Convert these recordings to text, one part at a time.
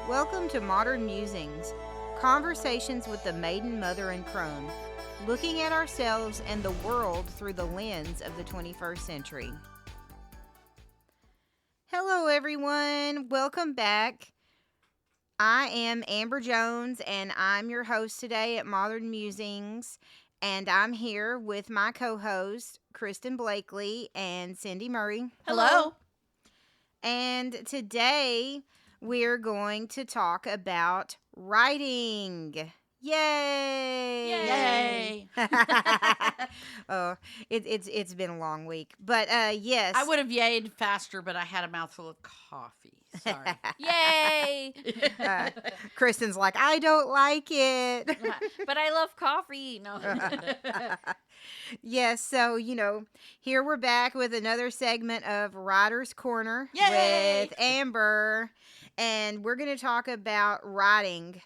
Welcome to Modern Musings, conversations with the maiden, mother, and crone, looking at ourselves and the world through the lens of the 21st century. Hello, everyone. Welcome back. I am Amber Jones, and I'm your host today at Modern Musings. And I'm here with my co-host, Kristen Blakely and Cindy Murray. Hello. And today we're going to talk about writing. Yay! Yay! Oh, it's been a long week, but yes, I would have yayed faster, but I had a mouthful of coffee. Sorry. Yay! Kristen's like, I don't like it. But I love coffee. No. Yes, so, here we're back with another segment of Writer's Corner Yay! with Amber, and we're going to talk about writing.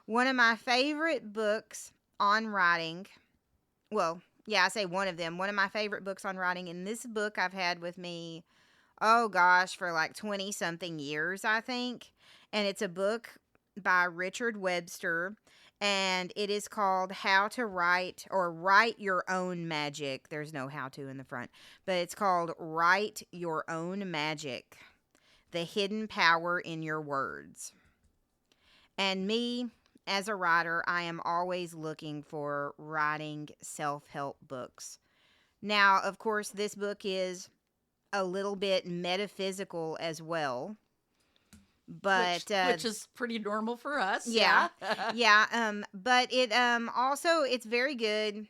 One of my favorite books on writing, I say one of them, one of my favorite books on writing, and this book I've had with me, for like 20-something years, I think, and it's a book by Richard Webster, and it is called How to Write, or Write Your Own Magic. There's no how to in the front, but it's called Write Your Own Magic, The Hidden Power in Your Words. And me, as a writer, I am always looking for writing self-help books. Now, of course, this book is a little bit metaphysical as well. But which is pretty normal for us. Yeah. But it also it's very good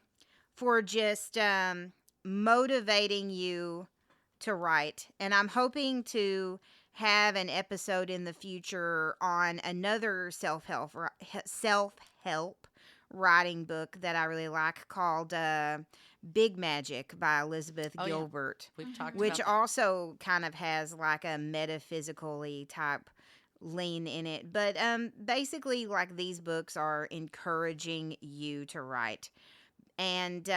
for just motivating you to write. And I'm hoping to have an episode in the future on another self-help writing book that I really like called Big Magic by Elizabeth Gilbert. Yeah. We've talked which about that. also kind of has like a metaphysically type lean in it. But basically, like, these books are encouraging you to write. And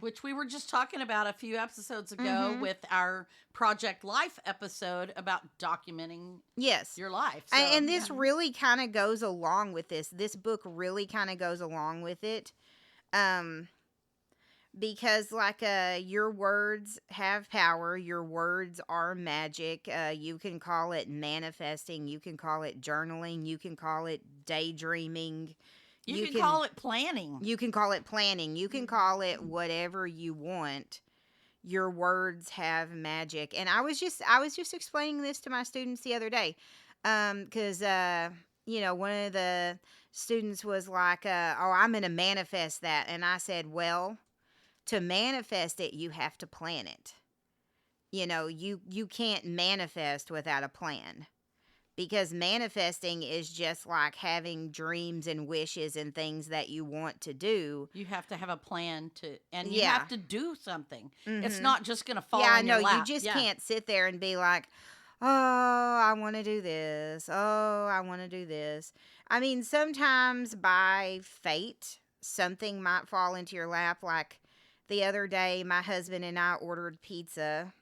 which we were just talking about a few episodes ago with our Project Life episode about documenting your life. So, and this really kind of goes along with this. This book really kind of goes along with it. Because your words have power. Your words are magic. You can call it manifesting. You can call it journaling. You can call it daydreaming. You can call it planning. You can call it planning. You can call it whatever you want. Your words have magic. And I was just explaining this to my students the other day. Because one of the students was like, I'm going to manifest that. And I said, well, to manifest it, you have to plan it. You can't manifest without a plan. Because manifesting is just like having dreams and wishes and things that you want to do. You have to have a plan and you have to do something. Mm-hmm. It's not just going to fall in your lap. You just can't sit there and be like, oh, I want to do this. Oh, I want to do this. I mean, sometimes by fate, something might fall into your lap. Like the other day, my husband and I ordered pizza.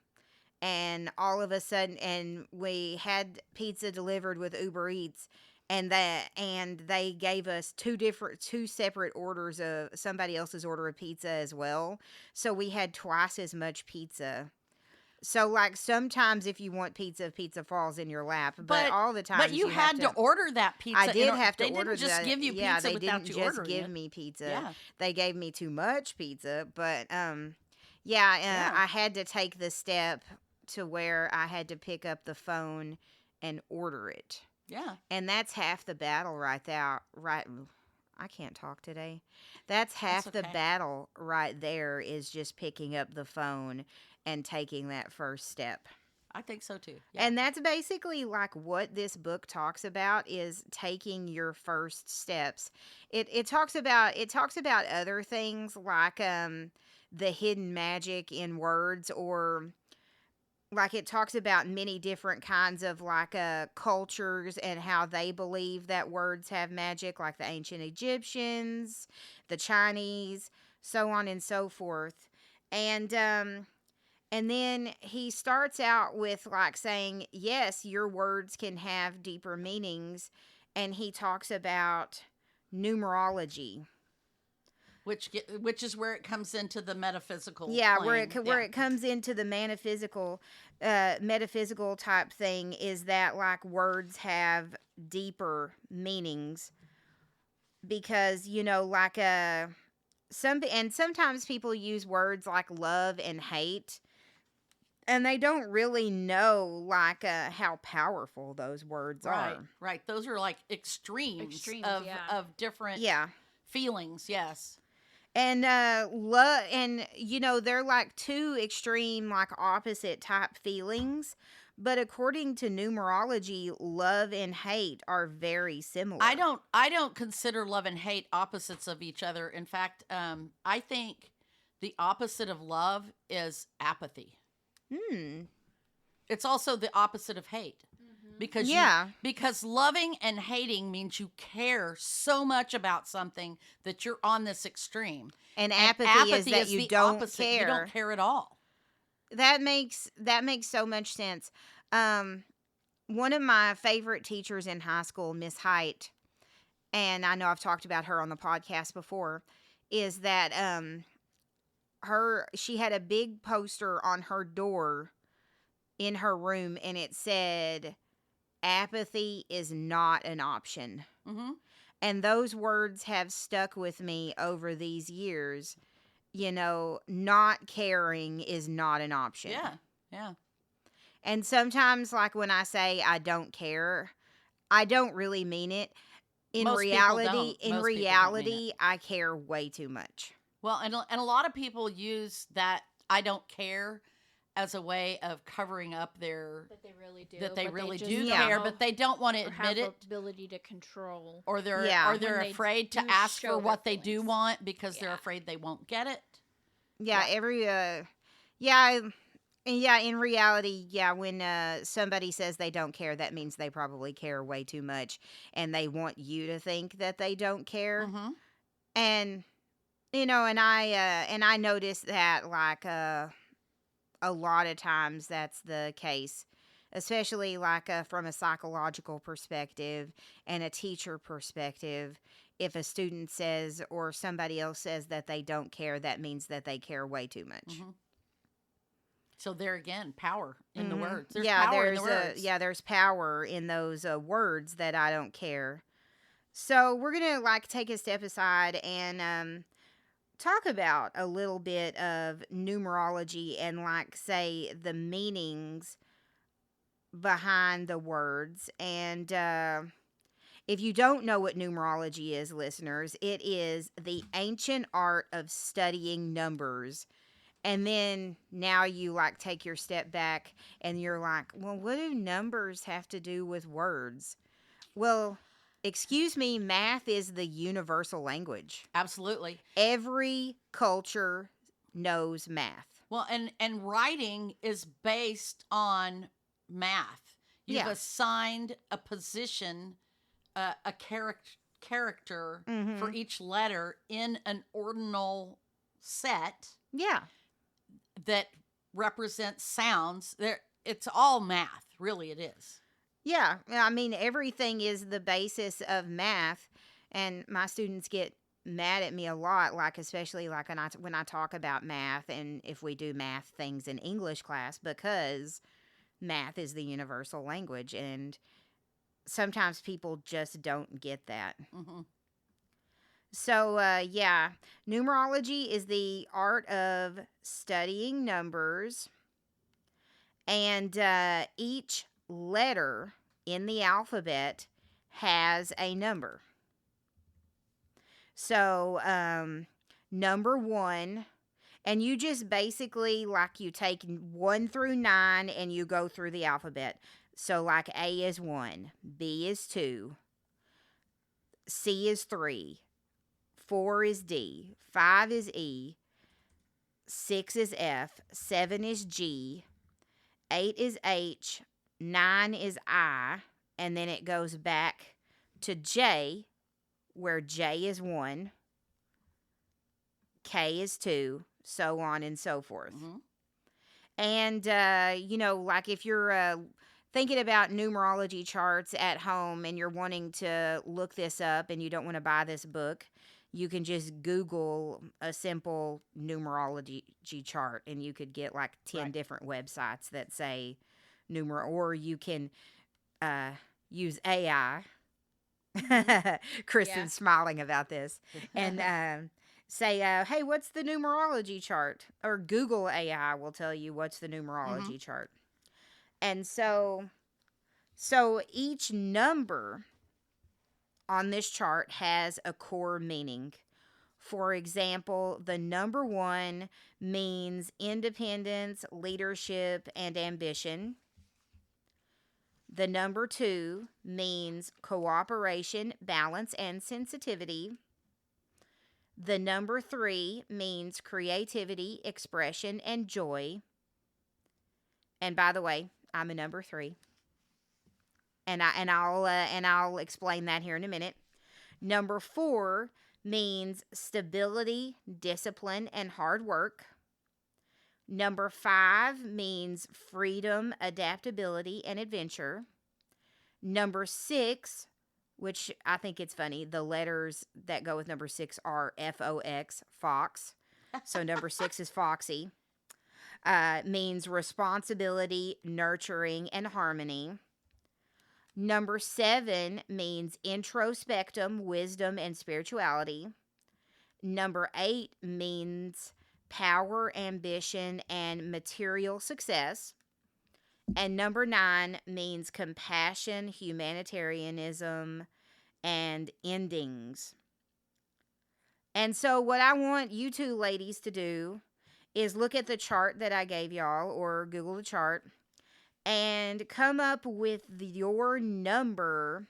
And all of a sudden, and we had pizza delivered with Uber Eats, and they gave us two separate orders of somebody else's order of pizza as well. So we had twice as much pizza. So like sometimes if you want pizza falls in your lap, but all the time. But you had to order that pizza. I did have to they order. They didn't just give you pizza they without didn't you just ordering give it. me pizza. Yeah. They gave me too much pizza, but I had to take the step to where I had to pick up the phone and order it. Yeah. And that's half the battle right there. Right. I can't talk today. That's half the battle right there, is just picking up the phone and taking that first step. I think so too. Yeah. And that's basically like what this book talks about, is taking your first steps. It talks about other things like the hidden magic in words, or like it talks about many different kinds of like cultures and how they believe that words have magic, like the ancient Egyptians, the Chinese, so on and so forth. And then he starts out with like saying, yes, your words can have deeper meanings, and he talks about numerology. Which is where it comes into the metaphysical. Yeah, plane. where it comes into the metaphysical type thing is that like words have deeper meanings because like sometimes people use words like love and hate, and they don't really know like how powerful those words are. Right. Those are like extremes of different feelings. Yes. And love, and they're like two extreme, like opposite type feelings. But according to numerology, love and hate are very similar. I don't consider love and hate opposites of each other. In fact, I think the opposite of love is apathy. It's also the opposite of hate. Because loving and hating means you care so much about something that you're on this extreme. And apathy is that you don't opposite. care. You don't care at all. That makes so much sense. One of my favorite teachers in high school, Miss Height, and I know I've talked about her on the podcast before, is that she had a big poster on her door in her room, and it said, apathy is not an option. And those words have stuck with me over these years. Not caring is not an option. Yeah. And sometimes, like when I say I don't care, I don't really mean it. Most reality, I care way too much. Well, and a lot of people use that I don't care as a way of covering up that they really do. That they really do care, but they don't want to admit it. Ability to control, or they're afraid to ask for what they do want because they're afraid they won't get it. In reality, when somebody says they don't care, that means they probably care way too much, and they want you to think that they don't care. And and I noticed that like a lot of times that's the case, especially like from a psychological perspective and a teacher perspective. If a student says or somebody else says that they don't care, that means that they care way too much. So there again, power in the words. There's power in the words. There's power in those words that I don't care. So we're going to like take a step aside and talk about a little bit of numerology and like say the meanings behind the words. And if you don't know what numerology is, listeners, it is the ancient art of studying numbers. And then now you like take your step back and you're like, well, what do numbers have to do with words? Well, excuse me, math is the universal language. Absolutely. Every culture knows math. Well, and writing is based on math. You've assigned a position, a character for each letter in an ordinal set. Yeah. That represents sounds. It's all math. Really, it is. Yeah, I mean, everything is the basis of math, and my students get mad at me a lot, like especially like when I talk about math and if we do math things in English class, because math is the universal language, and sometimes people just don't get that. So, numerology is the art of studying numbers, and each letter in the alphabet has a number. So, number 1, and you just basically, like, you take 1 through 9 and you go through the alphabet. So, like, A is 1, B is 2, C is 3, 4 is D, 5 is E, 6 is F, 7 is G, 8 is H, 9 is I, and then it goes back to J, where J is 1, K is 2, so on and so forth. And, like if you're thinking about numerology charts at home and you're wanting to look this up and you don't want to buy this book, you can just Google a simple numerology chart and you could get like 10 different websites that say or you can use AI. Kristen's smiling about this. And say, hey, what's the numerology chart? Or Google AI will tell you what's the numerology chart. And so each number on this chart has a core meaning. For example, the number 1 means independence, leadership, and ambition. The number 2 means cooperation, balance, and sensitivity. The number 3 means creativity, expression, and joy. And by the way, I'm a number 3. And I'll explain that here in a minute. Number 4 means stability, discipline, and hard work. Number 5 means freedom, adaptability, and adventure. Number 6, which I think it's funny, the letters that go with number 6 are FOX, Fox. So number 6 is Foxy. Means responsibility, nurturing, and harmony. Number 7 means introspectum, wisdom, and spirituality. Number 8 means power, ambition, and material success. And number 9 means compassion, humanitarianism, and endings. And so what I want you two ladies to do is look at the chart that I gave y'all, or Google the chart, and come up with your number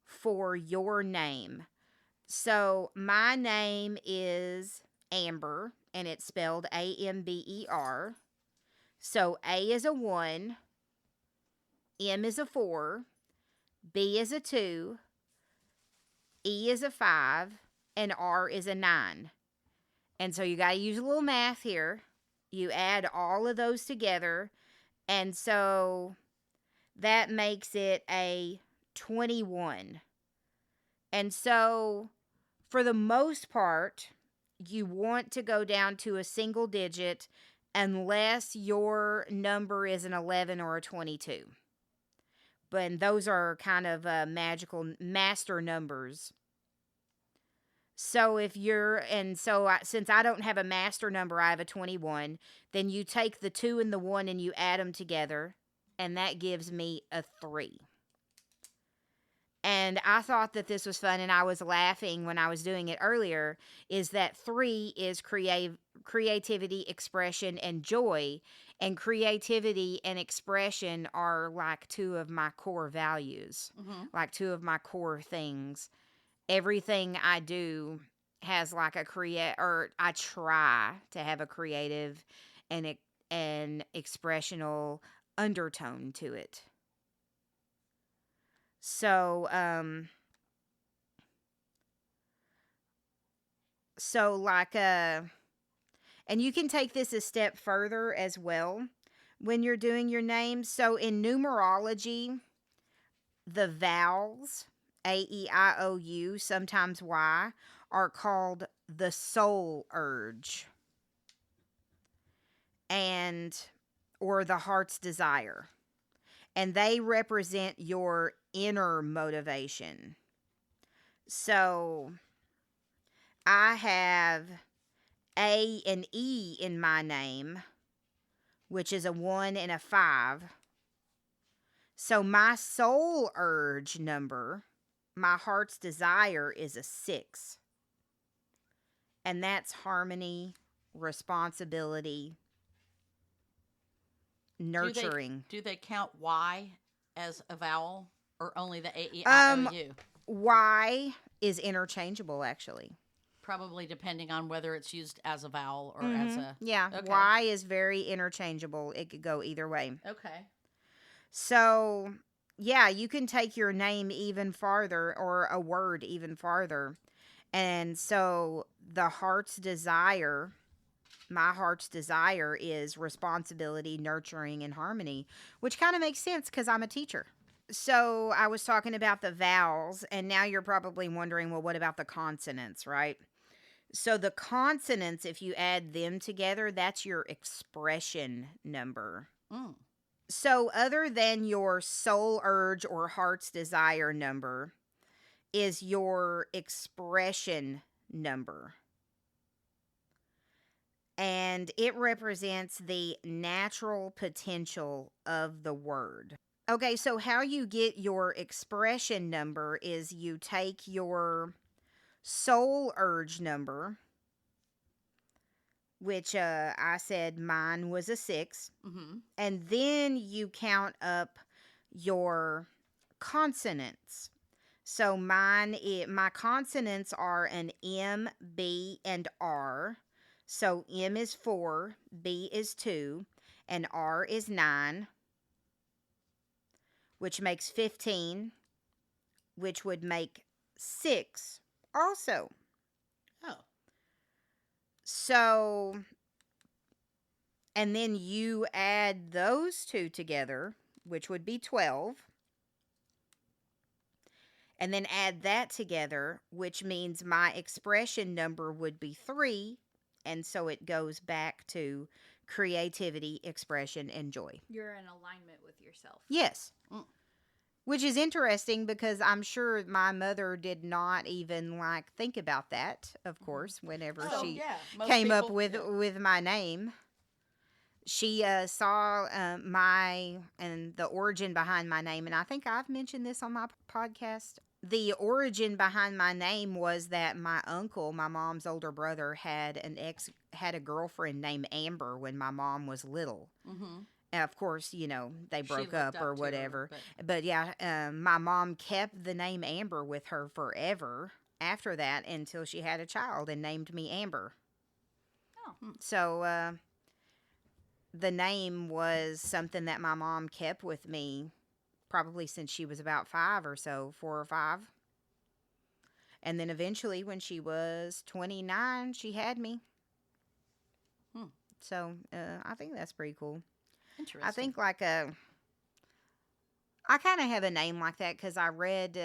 for your name. So my name is Amber, and it's spelled Amber. So A is a 1, M is a 4, B is a 2, E is a 5, and R is a 9. And so you got to use a little math here. You add all of those together, and so that makes it a 21. And so for the most part, you want to go down to a single digit unless your number is an 11 or a 22. But those are kind of magical master numbers. So since I don't have a master number, I have a 21, then you take the 2 and the 1 and you add them together, and that gives me a 3. And I thought that this was fun, and I was laughing when I was doing it earlier, is that 3 is creativity, expression, and joy. And creativity and expression are like 2 of my core values, like 2 of my core things. Everything I do has like I try to have a creative and expressional undertone to it. So, and you can take this a step further as well when you're doing your name. So in numerology, the vowels, A, E, I, O, U, sometimes Y, are called the soul urge or the heart's desire. And they represent your inner motivation. So I have A and E in my name, which is a 1 and a 5. So my soul urge number, my heart's desire, is a 6. And that's harmony, responsibility, nurturing. Do they count Y as a vowel, or only the A, E, I, O, U? Y is interchangeable, actually. Probably depending on whether it's used as a vowel or as a... Yeah, okay. Y is very interchangeable. It could go either way. Okay. So, yeah, you can take your name even farther, or a word even farther. And so the heart's desire my heart's desire is responsibility, nurturing, and harmony, which kind of makes sense because I'm a teacher. So I was talking about the vowels, and now you're probably wondering, well, what about the consonants, right? So the consonants, if you add them together, that's your expression number. Mm. So other than your soul urge or heart's desire number is your expression number. And it represents the natural potential of the word. Okay, so how you get your expression number is you take your soul urge number, which I said mine was a 6, Mm-hmm. and then you count up your consonants. So my consonants are an M, B, and R. So M is 4, B is 2, and R is 9, which makes 15, which would make 6 also. Oh. So, and then you add those two together, which would be 12. And then add that together, which means my expression number would be 3. And so it goes back to creativity, expression, and joy. You're in alignment with yourself. Yes. Mm. Which is interesting because I'm sure my mother did not even think think about that, of course, whenever Oh, she yeah. Most came up people- with my name. She saw and the origin behind my name, and I think I've mentioned this on my podcast. The origin behind my name was that my uncle, my mom's older brother, had a girlfriend named Amber when my mom was little. Mm-hmm. Of course, they She broke looked up or to her, whatever. but- But yeah, my mom kept the name Amber with her forever after that until she had a child and named me Amber. Oh. So the name was something that my mom kept with me probably since she was about 5 or so, 4 or 5. And then eventually when she was 29, she had me. So I think that's pretty cool. Interesting. I think I kind of have a name like that because I read,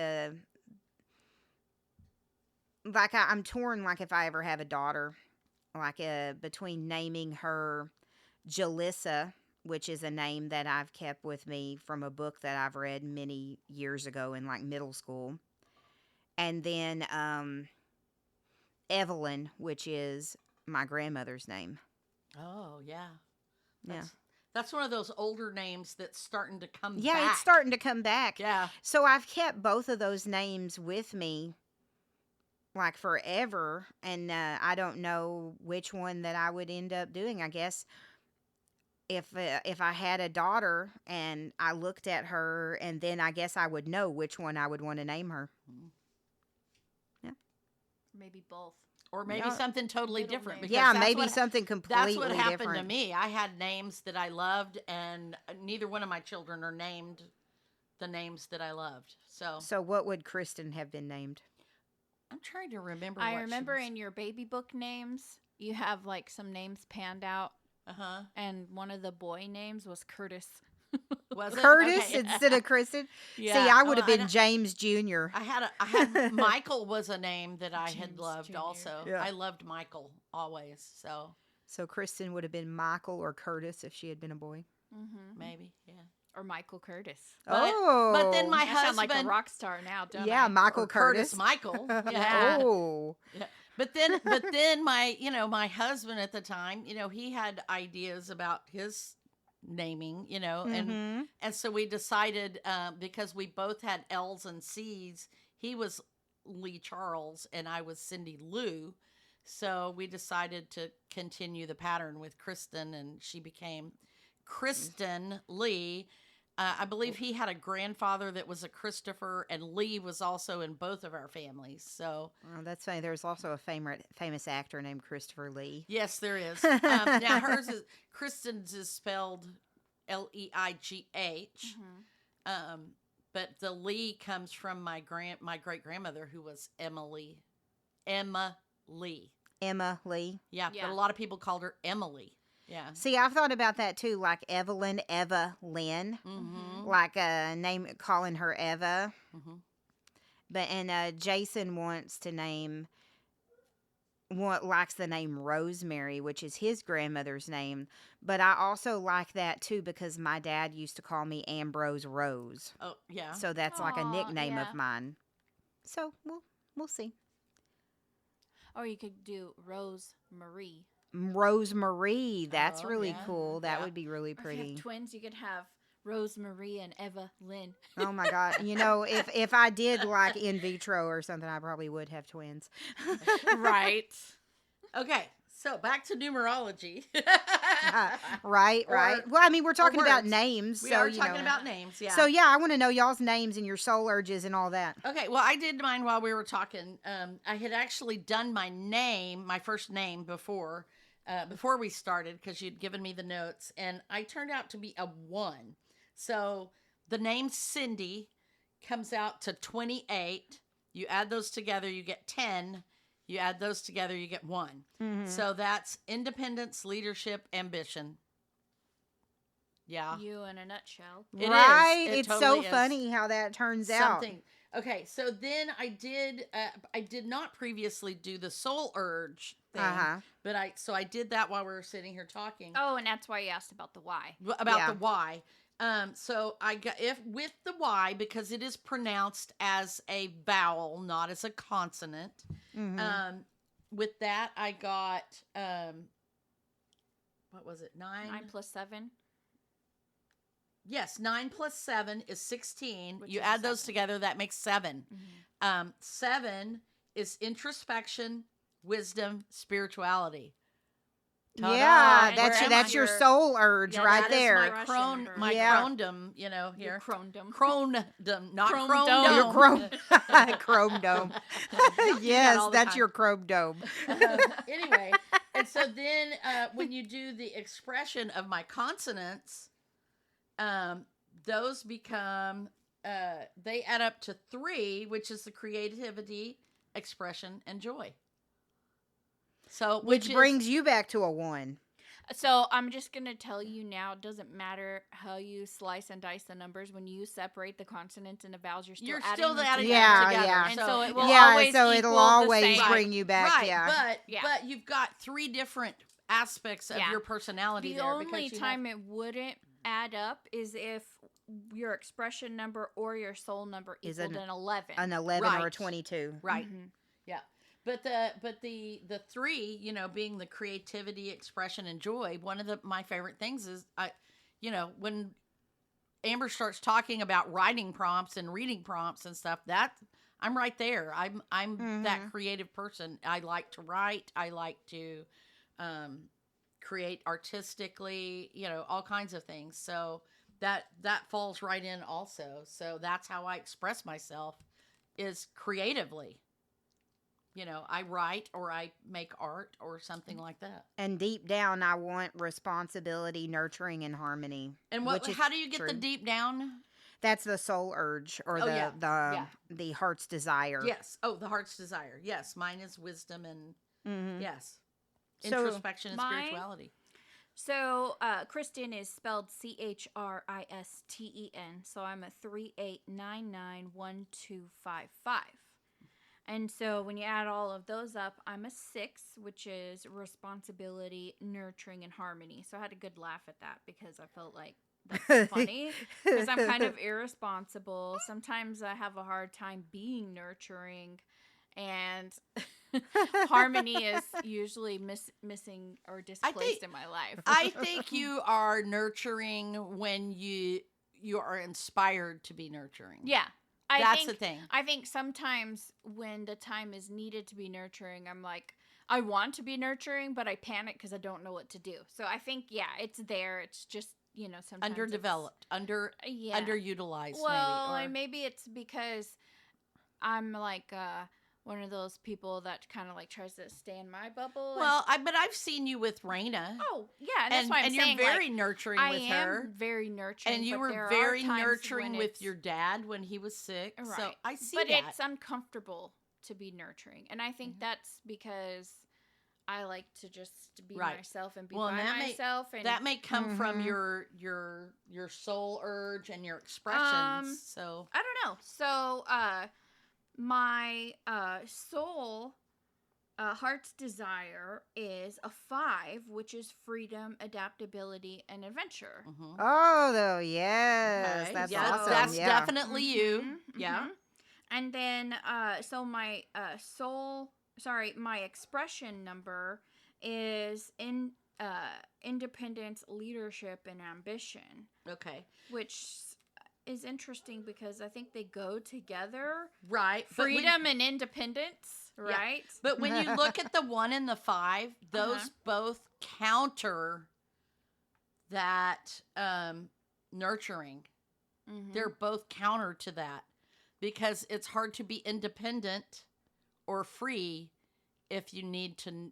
I'm torn, if I ever have a daughter, between naming her Jalissa, which is a name that I've kept with me from a book that I've read many years ago in middle school, and then Evelyn, which is my grandmother's name. Oh, yeah. Yeah. That's one of those older names that's starting to come back. Yeah, it's starting to come back. Yeah. So I've kept both of those names with me forever, and I don't know which one that I would end up doing. I guess if I had a daughter and I looked at her, and then I guess I would know which one I would want to name her. Yeah. Maybe both. Or maybe No. something totally Middle different. name. because Yeah, that's maybe what- something completely That's what happened different. to me. I had names that I loved, and neither one of my children are named the names that I loved. So So what would Kristen have been named? I'm trying to remember. I what remember she in your baby book names, you have some names panned out, was. and one of the boy names was Curtis. Was it? Curtis Okay. instead of Kristen? Yeah. See, I would have Well, been James Jr. I had Michael was a name that I had James loved Jr. also. Yeah. I loved Michael always. So So Kristen would have been Michael or Curtis if she had been a boy. Mm-hmm. maybe, yeah. Or Michael Curtis. But then my I sound husband, like a rock star now, don't yeah, I? Michael or Curtis Curtis. Michael. Yeah. Oh, But then my husband at the time, he had ideas about his naming, Mhm. and so we decided because we both had L's and C's, he was Lee Charles and I was Cindy Lou, so we decided to continue the pattern with Kristen, and she became Kristen Lee. I believe he had a grandfather that was a Christopher, and Lee was also in both of our families. So Oh, that's funny. There's also a famous actor named Christopher Lee. yes, there is. Now Kristen's is spelled Leigh. Mm-hmm. But the Lee comes from my great grandmother, who was Emma Lee. Emily. Yeah, Yeah. but a lot of people called her Emily. Yeah. See, I've thought about that too, like Evelyn, Eva, Lynn, Mm-hmm. like a name calling her Eva. Mm-hmm. But and Jason wants to name what likes the name Rosemary, which is his grandmother's name. But I also like that too because my dad used to call me Ambrose Rose, Oh, yeah. so that's like a Aw, nickname yeah. of mine. So we'll see. Or you could do Rose Marie. Rosemary, that's Oh, really yeah. cool. That Yeah. would be really Or if you have pretty. twins, you could have Rose Marie and Eva Lynn. Oh my God! You know, if I did like in vitro or something, I probably would have twins. Right. Okay, so back to numerology. Right. Or- Well, I mean, we're talking about words. names, We so are you talking know. about names, yeah. So yeah, I want to know y'all's names and your soul urges and all that. Okay, well, I did mine while we were talking. I had actually done my first name before we started because you'd given me the notes, and I turned out to be a 1. So the name Cindy comes out to 28. You add those together, you get 10. You add those together, you get 1. Mm-hmm. So that's independence, leadership, ambition. Yeah. You in a nutshell. It is. Right? It It's totally so is. funny how that turns out. Something. Okay, so then I did not previously do the soul urge thing, Uh-huh. but I did that while we were sitting here talking Oh, and that's why you asked about the why. about Yeah. the why. So I got if with the Y because it is pronounced as a vowel, not as a consonant. Mm-hmm. With that, I got what was it? 9 plus 7. Yes, 9 plus 7 is 16. Which You is add those 7. together, that makes 7. 7 is introspection, wisdom, spirituality. Ta-da! Yeah, And that's where that's am your I? soul urge Yeah, right That there. is Russian my Yeah. crondom, Your here. crondom. Crondom, not Chrome chrome dome. dome. Your chrome dome. Yes, all the that's time. your chrome dome. Anyway, and so then when you do the expression of my consonants, those become they add up to 3, which is the creativity, expression, and joy. So Which brings you back to a 1. So I'm just going to tell you now, it doesn't matter how you slice and dice the numbers. When you separate the consonants and the vowels, you're still adding them adding Yeah, them together. yeah. And so it will Yeah, always so it'll equal the always same. bring you back. right, Yeah. but you've got 3 different aspects of Yeah. your personality The there. only because you time it wouldn't add up is if your expression number or your soul number Is equaled an 11. An 11 or a Right. 22. right. Mhm. Yeah. But the 3, being the creativity, expression, and joy, one of my favorite things is when Amber starts talking about writing prompts and reading prompts and stuff, that I'm right there. I'm that creative person. I like to write. I like to create artistically, all kinds of things. So that falls right in also. So that's how I express myself is creatively. I write or I make art or something like that. And deep down, I want responsibility, nurturing, and harmony. And which is how do you get the true. deep down? That's the soul urge or Oh, the yeah. Yeah. the heart's desire. Yes. Oh, the heart's desire. Yes. Mine is wisdom and Mhm. yes. So, Introspection and mine- spirituality. So, Kristen is spelled Christen. So I'm a 38991255. And so when you add all of those up, I'm a 6, which is responsibility, nurturing, and harmony. So I had a good laugh at that because I felt like that's funny because I'm kind of irresponsible. Sometimes I have a hard time being nurturing, and harmony is usually missing or displaced in my life. I think you are nurturing when you are inspired to be nurturing. Yeah. That's the thing. I think sometimes when the time is needed to be nurturing, I'm like, I want to be nurturing, but I panic because I don't know what to do. So I think, yeah, it's there. It's just, sometimes Underdeveloped, underutilized, Well, maybe. and maybe it's because I'm like one of those people that kind of like tries to stay in my bubble. Well, but I've seen you with Raina. Oh, yeah, and that's why I'm and saying, you're very like, nurturing I with am her. very nurturing. And you but were there are very times nurturing when with it's- your dad when he was sick. Right. So I see but that. it's uncomfortable to be nurturing. And I think that's because I like to just be Right. myself and be Well, by and myself. And that may come from Mhm. your soul urge and your expressions. So I don't know. So my soul heart's desire is a 5, which is freedom, adaptability, and adventure. mhm. Oh, though, yes, Okay, that's yeah, awesome. that's Yeah. definitely you. Yeah. And then so my my expression number is in independence, leadership, and ambition, Okay. which is interesting because I think they go together. Right. Freedom and independence, Yeah. right? But when you look at the 1 and the 5, those both counter that nurturing. Mm-hmm. They're both counter to that because it's hard to be independent or free if you need to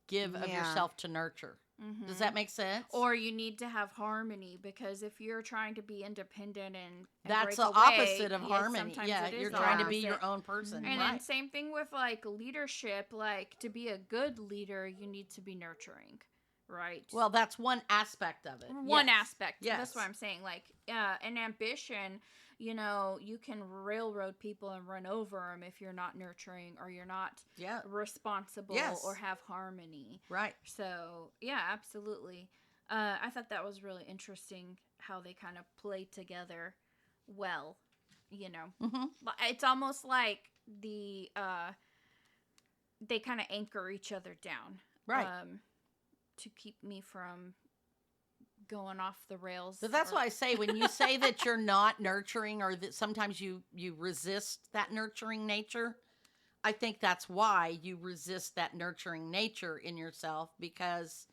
give of Yeah. yourself to nurture. Does that make sense? Or you need to have harmony, because if you're trying to be independent and that's break the away, opposite of yeah, harmony. sometimes Yeah, it is you're the trying to opposite. be your own person. And right. then same thing with like leadership. Like, to be a good leader, you need to be nurturing, right? Well, that's one aspect of it. One yes. aspect. Yes. That's what I'm saying. Like, an ambition, you can railroad people and run over them if you're not nurturing, or you're not responsible, Yes. or have harmony. Right. So, yeah, absolutely. I thought that was really interesting how they kind of play together well, Mm-hmm. It's almost like they kind of anchor each other down. Right. To keep me from going off the rails. But that's why I say, when you say that you're not nurturing, or that sometimes you resist that nurturing nature, I think that's why you resist that nurturing nature in yourself, because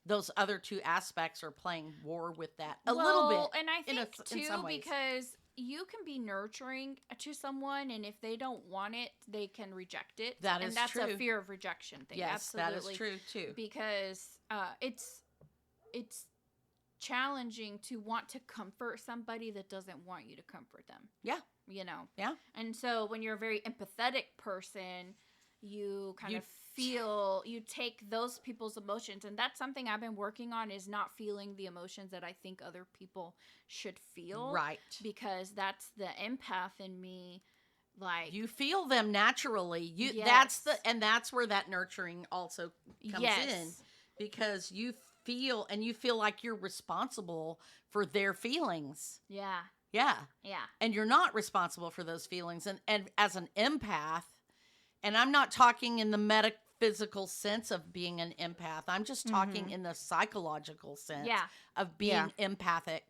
those other two aspects are playing war with that a little bit. And I think in too, some ways. because you can be nurturing to someone, and if they don't want it, they can reject it. That is and that's true. a fear of rejection thing. Yes, Absolutely. that is true too. Because it's challenging to want to comfort somebody that doesn't want you to comfort them. Yeah. Yeah. And so when you're a very empathetic person, you you take those people's emotions, and that's something I've been working on, is not feeling the emotions that I think other people should feel. Right. Because that's the empath in me. Like, you feel them naturally. Yes. That's where that nurturing also comes in, because you feel like you're responsible for their feelings. Yeah. Yeah. Yeah. And you're not responsible for those feelings. And as an empath, and I'm not talking in the metaphysical sense of being an empath, I'm just talking in the psychological sense of being empathic.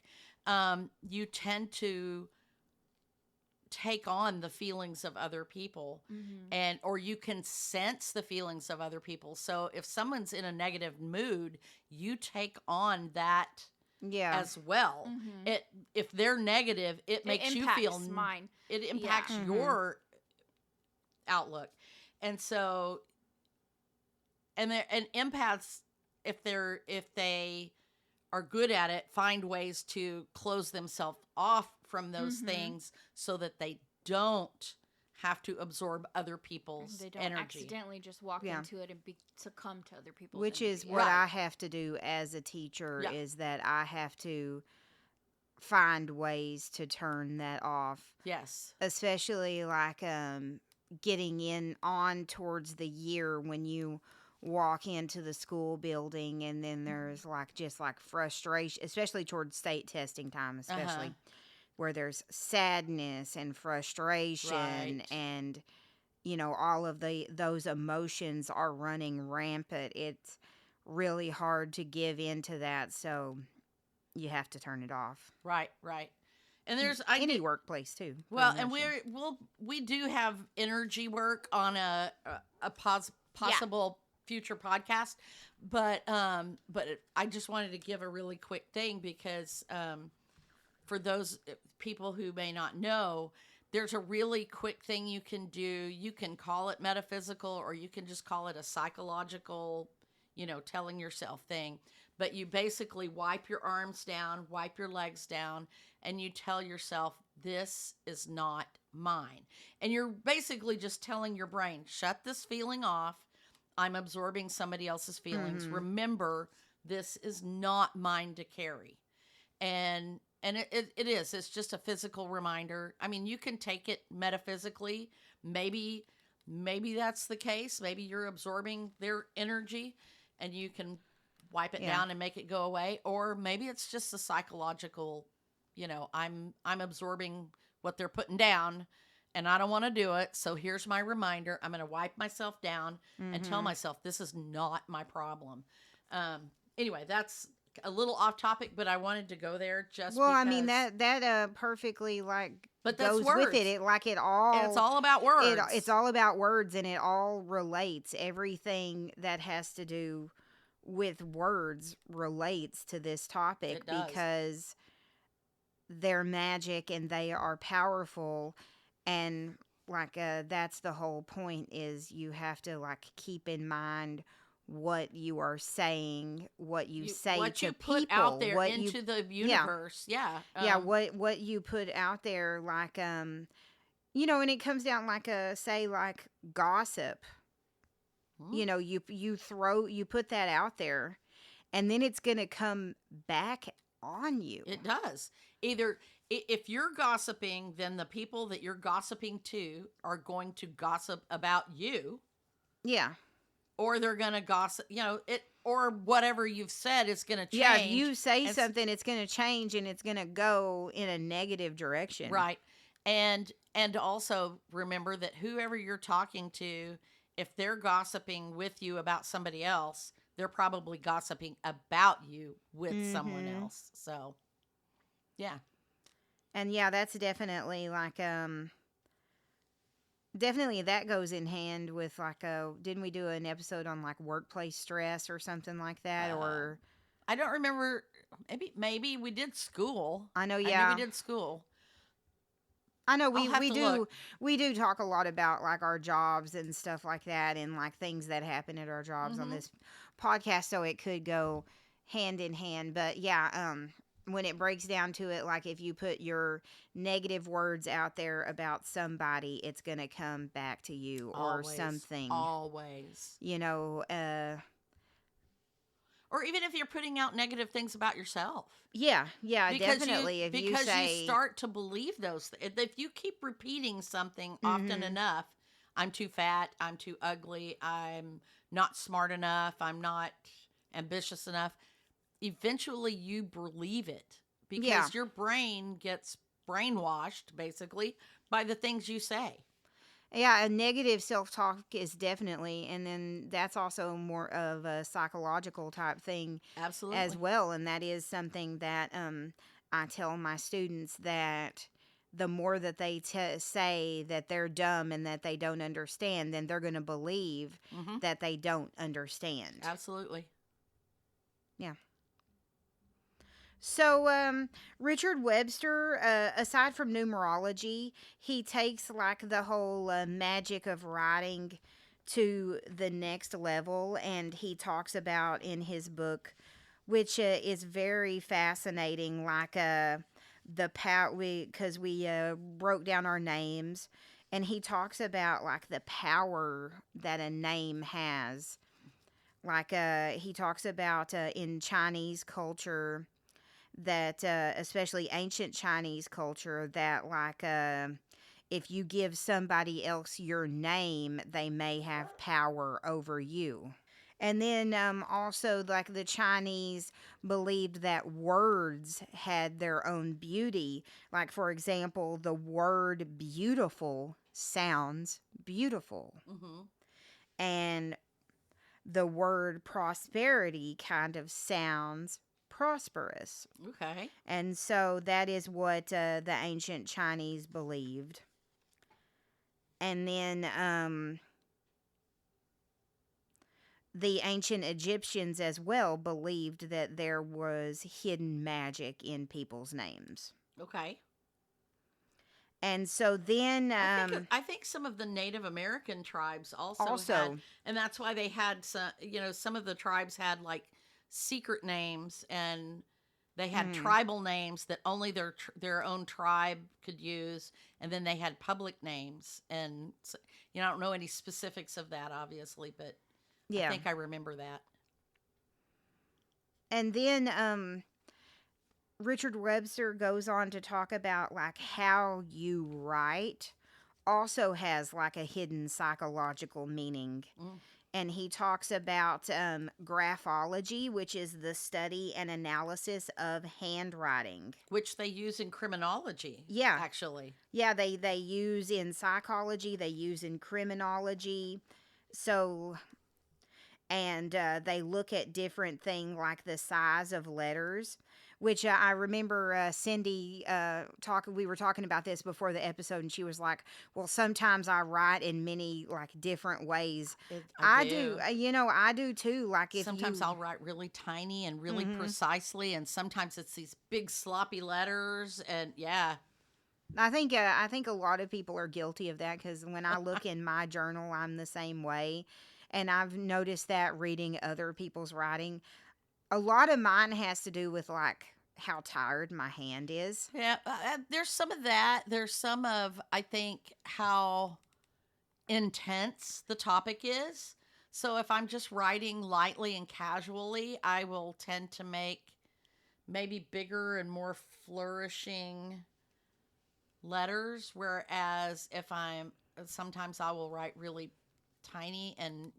You tend to take on the feelings of other people, or you can sense the feelings of other people. So if someone's in a negative mood, you take on that as well. If they're negative, it makes you feel mine. It impacts your outlook. And so and empaths, if they are good at it, find ways to close themselves off from those things so that they don't have to absorb other people's they don't energy. Accidentally just walk into it and succumb to other people's Which energy. is what I have to do as a teacher, is that I have to find ways to turn that off. Yes. Especially like getting on towards the year, when you walk into the school building and then there's just frustration, especially towards state testing time, especially where there's sadness and frustration and all of those emotions are running rampant. It's really hard to give into that, so you have to turn it off. Right. And there's any workplace too. Well, and we do have energy work on a possible future podcast, but I just wanted to give a really quick thing, because for those people who may not know, there's a really quick thing you can do. You can call it metaphysical, or you can just call it a psychological, telling yourself thing. But you basically wipe your arms down, wipe your legs down, and you tell yourself, this is not mine. And you're basically just telling your brain, shut this feeling off. I'm absorbing somebody else's feelings. Mm-hmm. Remember, this is not mine to carry. And it is. It's just a physical reminder. I mean, you can take it metaphysically. Maybe that's the case. Maybe you're absorbing their energy and you can wipe it Yeah. down and make it go away. Or maybe it's just a psychological, I'm absorbing what they're putting down and I don't want to do it. So here's my reminder. I'm going to wipe myself down and tell Mm-hmm. myself this is not my problem. Um, anyway, that's a little off topic, but I wanted to go there just Well, I mean because. that perfectly like But that's goes with it. words. It like It's all about words. it's all about words, and it all relates. Everything that has to do with words relates to this topic It does. because they're magic and they are powerful, and like that's the whole point is you have to like keep in mind what you are saying, what you say What to you put people, out there what you into the universe. Yeah. yeah, what you put out there, like and it comes down like say like gossip. Hmm, You put that out there, and then it's gonna come back on you. it does. Either if you're gossiping, then the people that you're gossiping to are going to gossip about you, Yeah, or they're going to gossip, or whatever you've said is going to change. yeah. If you say And something, it's gonna change and it's gonna go in a negative direction. right. And also remember that whoever you're talking to, if they're gossiping with you about somebody else, they're probably gossiping about you with someone Mm-hmm. else. So, yeah. And yeah, that's definitely like definitely that goes in hand with like didn't we do an episode on like workplace stress or something like that? Uh, Or I don't remember. Maybe we did school. I know, I knew we yeah. did school. I know I'll have we to do look. talk a lot about like our jobs and stuff like that, and like things that happen at our jobs on Hmm. this podcast, so it could go hand in hand. But yeah, when it breaks down to it, like if you put your negative words out there about somebody, it's gonna come back to you or Always, something. always. You know, Or even if you're putting out negative things about yourself, yeah, because definitely. If you because you say, start to believe those. If you keep repeating something often mm-hmm, enough, I'm too fat, I'm too ugly, I'm not smart enough, I'm not ambitious enough. Eventually, you believe it yeah, because your brain gets brainwashed basically by the things you say. yeah, a negative self talk is definitely, and then that's also more of a psychological type thing as Absolutely. well. And that is something that I tell my students that the more that they say that they're dumb and that they don't understand, then they're going to believe Hmm. that they don't understand. Absolutely. Yeah. So, Richard Webster, aside from numerology, he takes like the whole magic of writing to the next level, and he talks about in his book, which is very fascinating, like the because we wrote down our names, and he talks about like the power that a name has. Like he talks about in Chinese culture that especially ancient Chinese culture that like if you give somebody else your name, they may have power over you. And then also like the Chinese believed that words had their own beauty. Like for example, the word beautiful sounds beautiful, Hmm. and the word prosperity kind of sounds prosperous. Okay. And so that is what the ancient Chinese believed. And then the ancient Egyptians as well believed that there was hidden magic in people's names. Okay. And so then I think some of the Native American tribes also had, also, and that's why they had some. Some of the tribes had like secret names, and they had mm, tribal names that only their own tribe could use, and then they had public names. And I don't know any specifics of that, obviously, but I Yeah. think I remember that. And then Richard Webster goes on to talk about like how you write also has like a hidden psychological meaning. Mm. And he talks about graphology, which is the study and analysis of handwriting. Which they use in criminology, Yeah. actually. Yeah, they use in psychology, they use in criminology. So, and they look at different things like the size of letters, which I remember Cindy we were talking about this before the episode, and she was like, well, sometimes I write in many like different ways. I do, do. I do too. Like if Sometimes you I'll write really tiny and really Mhm. precisely, and sometimes it's these big sloppy letters, and yeah. I think a lot of people are guilty of that, because when I look in my journal, I'm the same way, and I've noticed that reading other people's writing. A lot of mine has to do with like how tired my hand is. Yeah, there's some of that. There's some of, I think, how intense the topic is. So if I'm just writing lightly and casually, I will tend to make maybe bigger and more flourishing letters. Whereas if sometimes I will write really tiny and,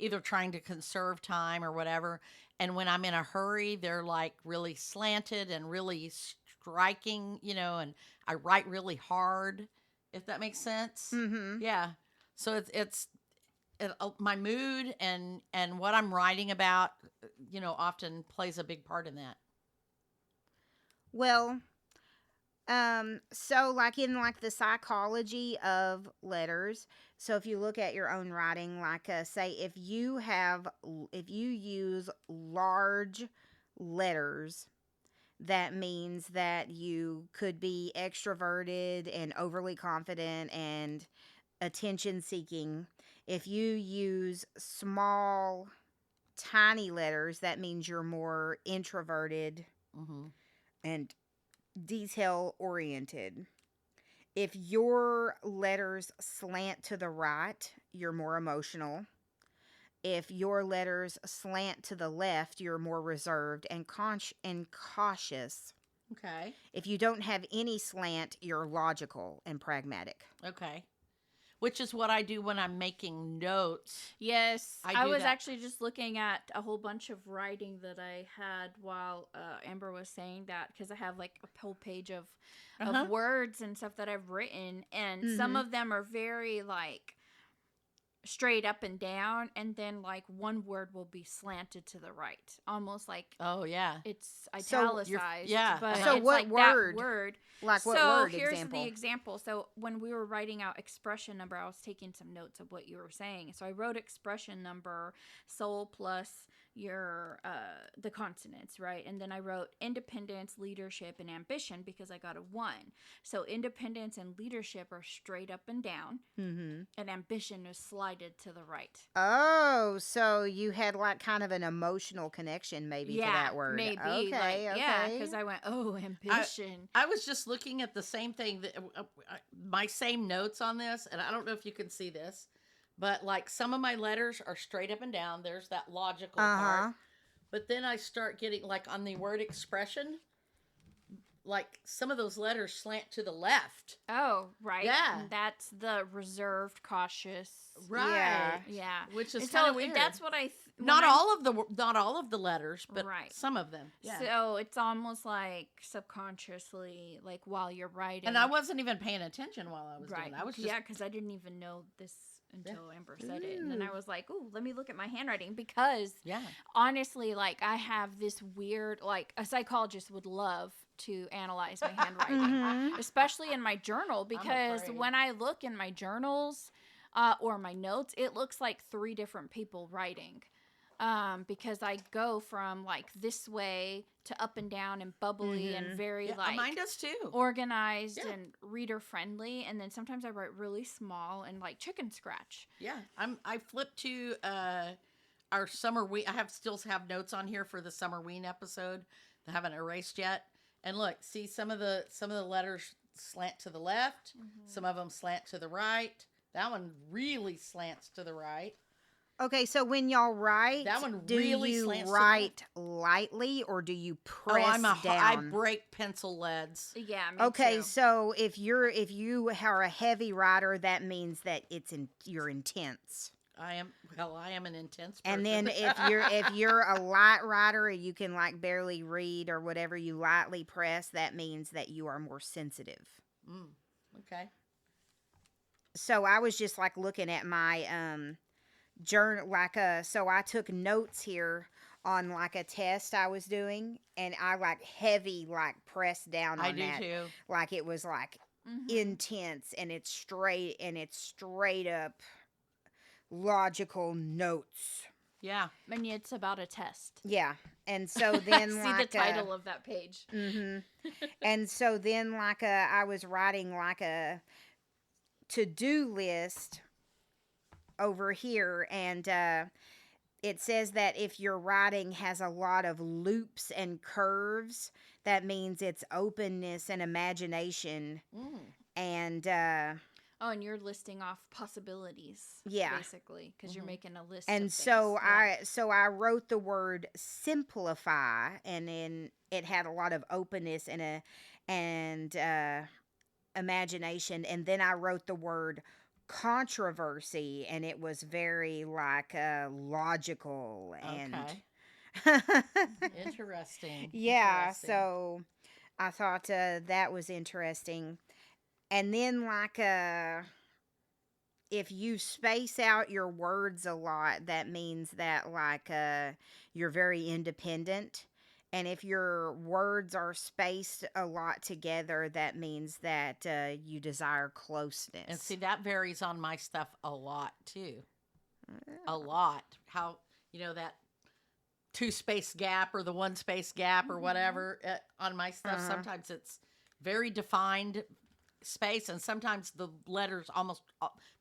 either trying to conserve time or whatever. And when I'm in a hurry, they're like really slanted and really striking, and I write really hard, if that makes sense. Mm-hmm. Yeah. So my mood and what I'm writing about, often plays a big part in that. Well, so like in like the psychology of letters, so if you look at your own writing, like say if you use large letters, that means that you could be extroverted and overly confident and attention seeking. If you use small tiny letters, that means you're more introverted Mm-hmm. and detail oriented. If your letters slant to the right, you're more emotional. If your letters slant to the left, you're more reserved and cautious. Okay. If you don't have any slant, you're logical and pragmatic. Okay. Which is what I do when I'm making notes. Yes, I I do was that. actually just looking at a whole bunch of writing that I had while Amber was saying that, because I have like a whole page of Uh-huh. words and stuff that I've written, and some Mhm. of them are very like straight up and down, and then like one word will be slanted to the right, almost like Oh, yeah. it's So italicized. yeah, But So it's what like word? that word. Like what So word here's example? the example. So when we were writing out expression number, I was taking some notes of what you were saying. So I wrote expression number, soul plus your the consonants, right? And then I wrote independence, leadership, and ambition, because I got a 1. So independence and leadership are straight up and down, Mm-hmm. and ambition is slided to the right. Oh, so you had like kind of an emotional connection maybe to that word. Maybe. Okay, like, okay. yeah, because I went, oh, ambition. I was just looking at the same thing, my same notes on this, and I don't know if you can see this, but like some of my letters are straight up and down. There's that logical Uh-huh. part. But then I start getting like on the word expression, like some of those letters slant to the left. Oh, right. Yeah. And that's the reserved, cautious. Yeah. Yeah. Which is And kind so of weird. that's what I. Not all of the letters, but Right. some of them. Yeah. So it's almost like subconsciously, like while you're writing. And I wasn't even paying attention while I was right. doing it. I was just Yeah, because I didn't even know this until Amber said it, and then Ooh. I was like, "Ooh, let me look at my handwriting," because yeah. honestly, like I have this weird, like a psychologist would love to analyze my handwriting, Mhm. especially in my journal, because afraid. when I look in my journals or my notes, it looks like 3 different people writing. Because I go from like this way to up and down and bubbly and very Yeah, like mine does too. organized Yeah. and reader friendly, and then sometimes I write really small and like chicken scratch. Yeah, I flipped to our summer week. Still have notes on here for the summer ween episode that I haven't erased yet. And look, see some of the letters slant to the left, some of them slant to the right. That one really slants to the right. Okay, so when y'all write, That one do really you slants to the write lightly or do you Oh, press I down? break pencil leads. Yeah, me Okay, too. so if you are a heavy writer, that means that you're intense. I am an intense And person. then if you're a light writer, you can like barely read or whatever, you lightly press, that means that you are more sensitive. Mm, okay. So I was just like looking at my journal, like so I took notes here on like a test I was doing, and I like heavy like pressed down I on do that, too. like it was like intense, and it's straight up logical notes. Yeah. And it's about a test. Yeah. And so then See like the title of that page. and so then like I was writing like a to-do list over here, and it says that if your writing has a lot of loops and curves, that means it's openness and imagination. Mm. And Oh, and you're listing off possibilities. Yeah. Basically, because you're making a list. and of so things. I wrote the word simplify, and then it had a lot of openness and imagination, and then I wrote the word controversy, and it was very like logical and Interesting. yeah, Interesting. so I thought that was interesting. And then like if you space out your words a lot, that means that like you're very independent. And if your words are spaced a lot together, that means that you desire closeness. And see, that varies on my stuff a lot too. A lot. How, that two space gap or the one space gap or whatever on my stuff. Sometimes it's very defined space, and sometimes the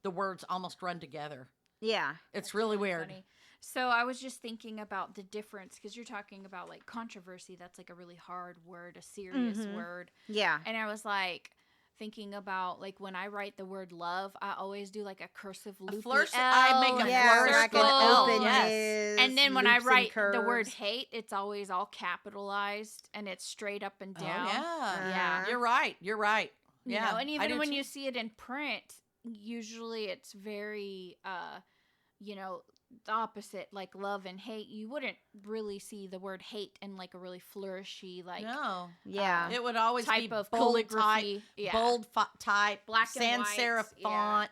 the words almost run together. Yeah. It's really weird. Funny. So I was just thinking about the difference, because you're talking about like controversy. That's like a really hard word, a serious word. Yeah. And I was like thinking about like when I write the word love, I always do like a cursive loopy flourish. L. I make a Yeah, flourish like an with L. openness. Yes. And then when I loops and write the word curves. hate, it's always all capitalized and it's straight up and down. Oh, yeah. Yeah. You're right. You're right. You Yeah. know, and I even do when too. you see it in print, usually it's very the opposite, like love and hate. You wouldn't really see the word hate in like a really flourishy like No. Yeah. It would always type be of bold calligraphy. type, Yeah. bold type, Black and sans white, serif yeah. font.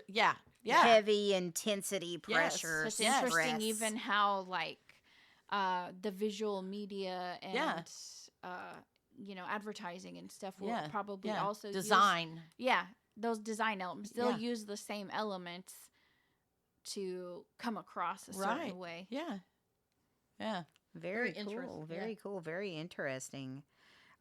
Yeah. Yeah. Heavy intensity pressure. It's Yes. interesting stress. even how like the visual media and Yeah. advertising and stuff will Yeah. probably Yeah. also Design. those design elements. They'll Yeah. use the same elements to come across a certain Right. way. Yeah. Yeah. Very Very cool. interesting, Very yeah. cool. Very interesting.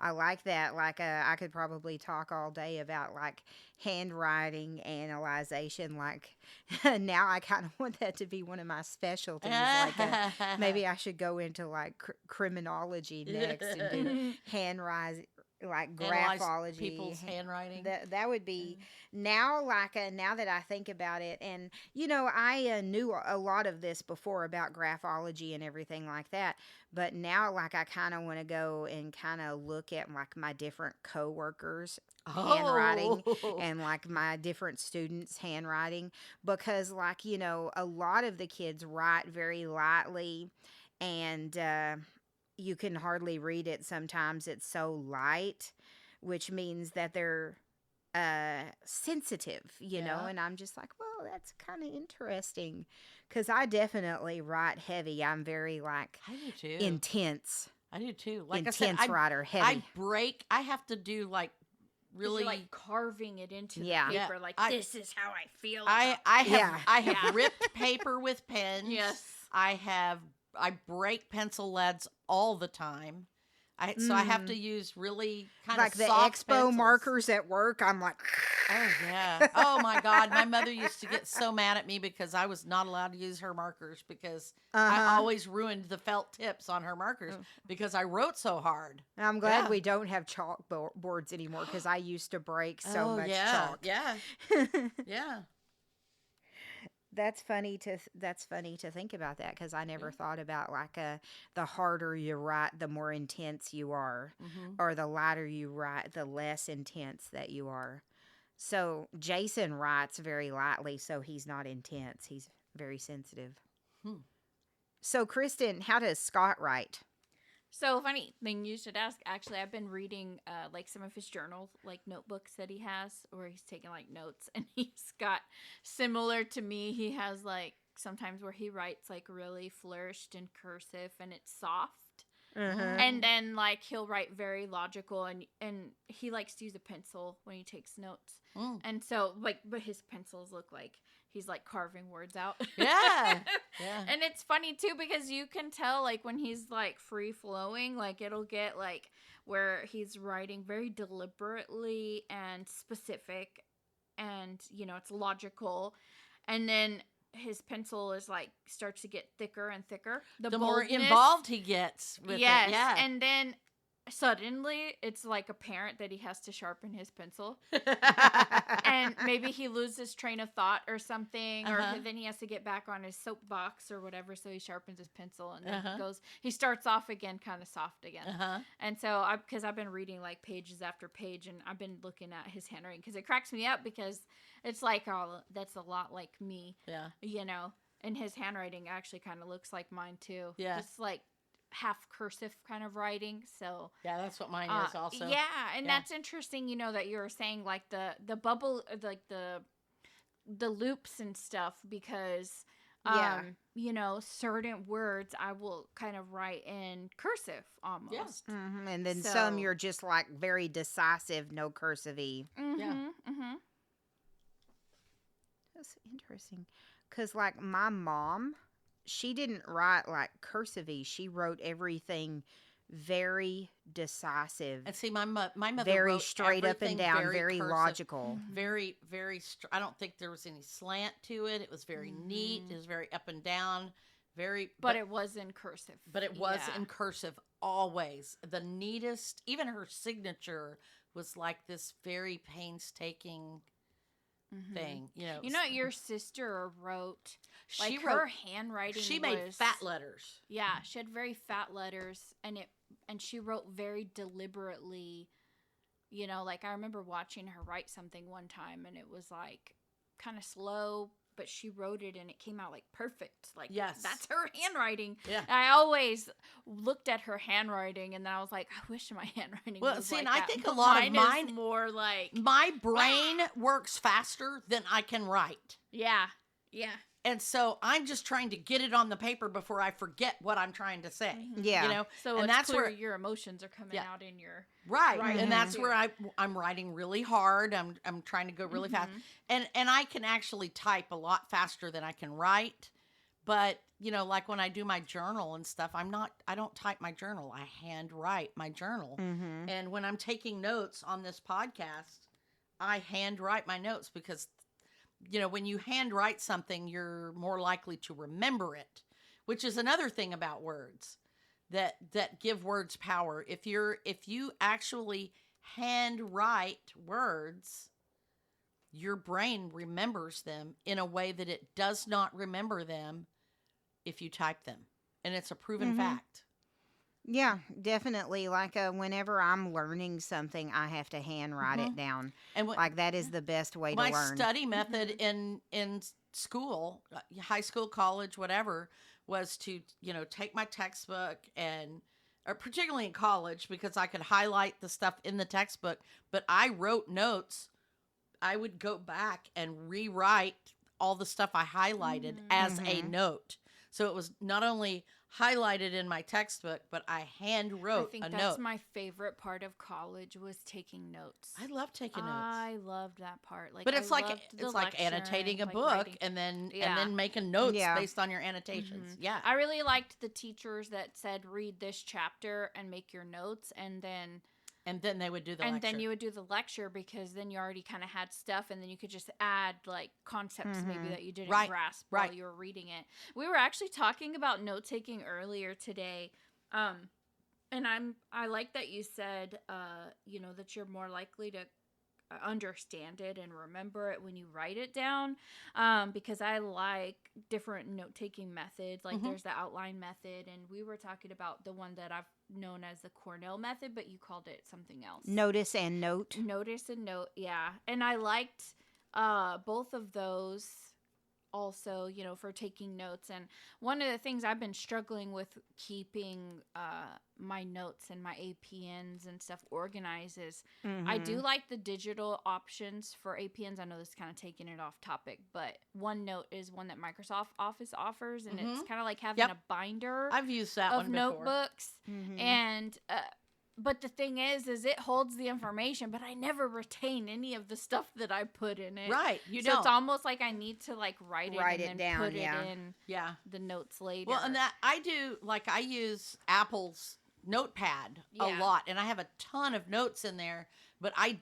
I like that. Like, I could probably talk all day about like handwriting analyzation. Like, now I kind of want that to be one of my specialties. Like, maybe I should go into like criminology next and do handwriting, like Analyze graphology. people's handwriting. That would be now. Like now that I think about it, and I knew a lot of this before about graphology and everything like that. But now, like, I kind of want to go and kind of look at like my different coworkers' handwriting and like my different students' handwriting, because like a lot of the kids write very lightly, and you can hardly read it sometimes. It's so light, which means that they're sensitive, Yeah. and I'm just like, well, that's kind of interesting, because I definitely write heavy. I'm very like I do too. intense. I do too. Like Intense I said, writer, heavy. I have to do like really. You're like carving it into Yeah. the paper. Yeah, Like I- this is how I feel. I about I have Yeah. I have Yeah. ripped paper with pens. Yes. I break pencil leads all the time. So I have to use really kind Like of the soft expo pencils. markers at work, I'm like, Oh yeah. Oh my God. My mother used to get so mad at me because I was not allowed to use her markers because I always ruined the felt tips on her markers because I wrote so hard. I'm glad Yeah. we don't have chalk boards anymore, because I used to break so much yeah. chalk. Yeah. Yeah. That's funny to think about that because I never Yeah. thought about like the harder you write, the more intense you are, Mm-hmm. or the lighter you write, the less intense that you are. So Jason writes very lightly, so he's not intense. He's very sensitive. Hmm. So Kristen, how does Scott write? So funny thing you should ask. Actually, I've been reading like some of his journals, like notebooks that he has, where he's taking like notes, and he's got similar to me. He has like sometimes where he writes like really flourished and cursive, and it's soft. Mm-hmm. And then like he'll write very logical, and he likes to use a pencil when he takes notes. Mm. And so like, but his pencils look like he's like carving words out. Yeah. Yeah. And it's funny too because you can tell like when he's like free flowing, like it'll get like where he's writing very deliberately and specific, and it's logical, and then his pencil is like starts to get thicker and thicker. The more boldness. involved he gets with Yes, it. Yeah. and then suddenly it's like apparent that he has to sharpen his pencil. And maybe he loses train of thought or something, or then he has to get back on his soapbox or whatever, so he sharpens his pencil, and then he starts off again kind of soft again. And so because I've been reading like pages after page, and I've been looking at his handwriting because it cracks me up because it's like, oh, that's a lot like me. Yeah. And his handwriting actually kind of looks like mine too. Yeah. Just like half cursive kind of writing. So Yeah, that's what mine is also. yeah, and Yeah. that's interesting, that you were saying like the bubble, like the loops and stuff, because Yeah. certain words I will kind of write in cursive almost. Mm-hmm. And then So- some you're just like very decisive, no cursive-y. Mm-hmm. That's interesting. Because, like, my mom, she didn't write like cursive-y. She wrote everything very decisive, And see, my mother very wrote straight up and everything down, very very cursive. logical. Very, very. I don't think there was any slant to it. It was very neat. It was very up and down. Very. But it was in cursive. But it was Yeah. in cursive always. The neatest. Even her signature was like this very painstaking thing. Your sister wrote, She like, wrote. her handwriting. She made was, fat letters. Yeah, she had very fat letters, and she wrote very deliberately. Like I remember watching her write something one time, and it was like kind of slow, but she wrote it, and it came out like perfect. Like, Yes. that's her handwriting. Yeah. And I always looked at her handwriting, and then I was like, I wish my handwriting Well, was see, like and I that, think a but lot of is mine- more like, My brain works faster than I can write. yeah. And so I'm just trying to get it on the paper before I forget what I'm trying to say. Mhm. Yeah. So and it's that's clear where your emotions are coming Yeah. out in your right, Right. and that's Mhm. where I'm writing really hard. I'm trying to go really fast, Mhm. and I can actually type a lot faster than I can write. But like when I do my journal and stuff, I don't type my journal. I hand write my journal. Mm-hmm. And when I'm taking notes on this podcast, I hand write my notes because when you hand write something, you're more likely to remember it, which is another thing about words that give words power. If you actually hand write words, your brain remembers them in a way that it does not remember them if you type them. And it's a proven Mhm. fact. Yeah, definitely. Like whenever I'm learning something, I have to hand write it down. And Like that is the best way to my learn. study method in school, high school, college, whatever, was to take my textbook and or particularly in college because I could highlight the stuff in the textbook, but I wrote notes. I would go back and rewrite all the stuff I highlighted as a Mhm. note. So it was not only highlighted in my textbook, but I hand wrote I think a that's note. my favorite part of college was taking notes. I love taking notes. I loved that part. Like, But it's I like loved the it's like lecture annotating a and, like, book writing. and then Yeah. making notes Yeah. based on your annotations. Mhm. Yeah. I really liked the teachers that said read this chapter and make your notes, and then They would do the lecture. then you would do the lecture, because then you already kind of had stuff, and then you could just add like concepts maybe Mhm. that you didn't Right, grasp right. while you were reading it. We were actually talking about note taking earlier today, and I like that you said that you're more likely to understand it and remember it when you write it down, because I like different note-taking methods. Like there's the outline method, and we were talking about the one that I've known as the Cornell method, but you called it something else. Notice and note. Notice and note, yeah. And I liked both of those also, you know, for taking notes. And one of the things I've been struggling with keeping my notes and my APNs and stuff organized is I do like the digital options for APNs. I know this is kind of taking it off topic, but OneNote is one that Microsoft Office offers, and it's kind of like having a binder I've used that of one before. notebooks. And but the thing is it holds the information, but I never retain any of the stuff that I put in it. Right, you so don't. it's almost like I need to like write it it and down, then put yeah. it in the notes later. Well, and that I do, like I use Apple's Notepad a lot, and I have a ton of notes in there, but I